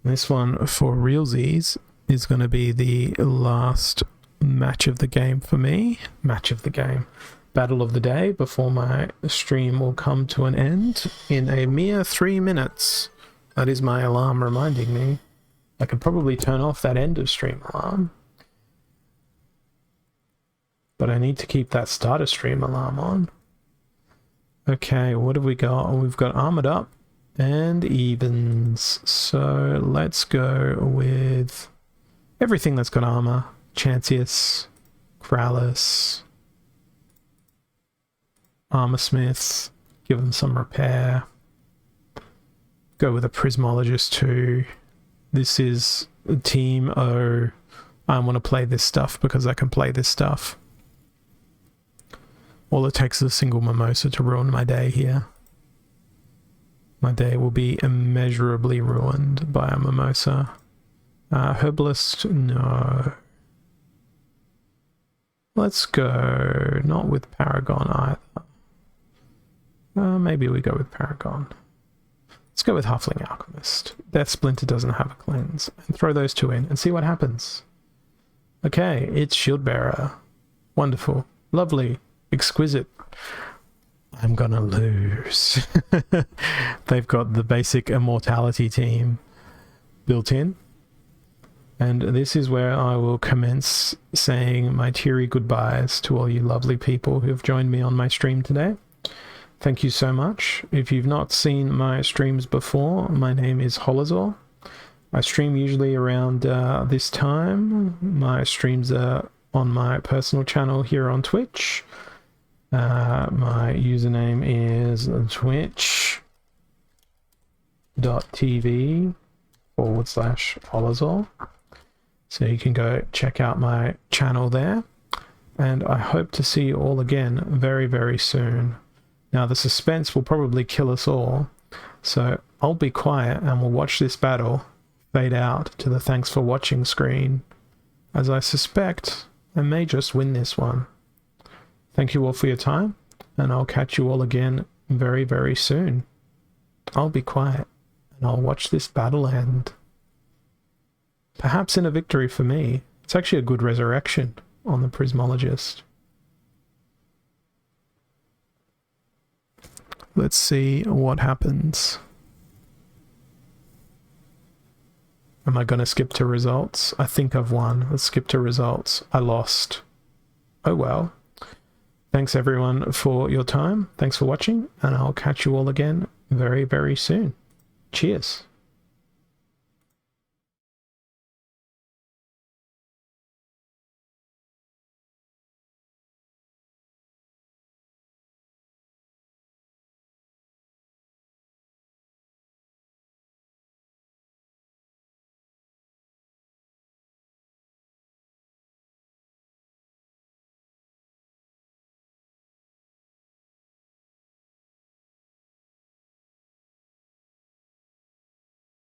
This one for realsies is going to be the last match of the game for me. Match of the game. Battle of the day before my stream will come to an end in a mere 3 minutes. That is my alarm reminding me. I could probably turn off that end of stream alarm. But I need to keep that start of stream alarm on. Okay, what have we got? We've got armored up and evens. So let's go with everything that's got armor. Chantius, Kralis, Armor Smiths, give them some repair. Go with a Prismologist too. This is Team O. I want to play this stuff because I can play this stuff. All it takes is a single mimosa to ruin my day here. My day will be immeasurably ruined by a mimosa. Herbalist, no. Let's go not with Paragon either. Maybe we go with Paragon. Let's go with Halfling Alchemist. Death Splinter doesn't have a cleanse. And throw those 2 in and see what happens. Okay, it's Shield Bearer. Wonderful. Lovely. Exquisite. I'm gonna lose. They've got the basic immortality team built in. And this is where I will commence saying my teary goodbyes to all you lovely people who have joined me on my stream today. Thank you so much. If you've not seen my streams before, my name is Holazor. I stream usually around this time. My streams are on my personal channel here on Twitch. My username is twitch.tv/Holazor. So you can go check out my channel there. And I hope to see you all again very, very soon. Now the suspense will probably kill us all. So I'll be quiet and we'll watch this battle fade out to the thanks for watching screen. As I suspect I may just win this one. Thank you all for your time, and I'll catch you all again very, very soon. I'll be quiet, and I'll watch this battle end. Perhaps in a victory for me. It's actually a good resurrection on the Prismologist. Let's see what happens. Am I going to skip to results? I think I've won. Let's skip to results. I lost. Oh well. Thanks everyone for your time. Thanks for watching, and I'll catch you all again very, very soon. Cheers.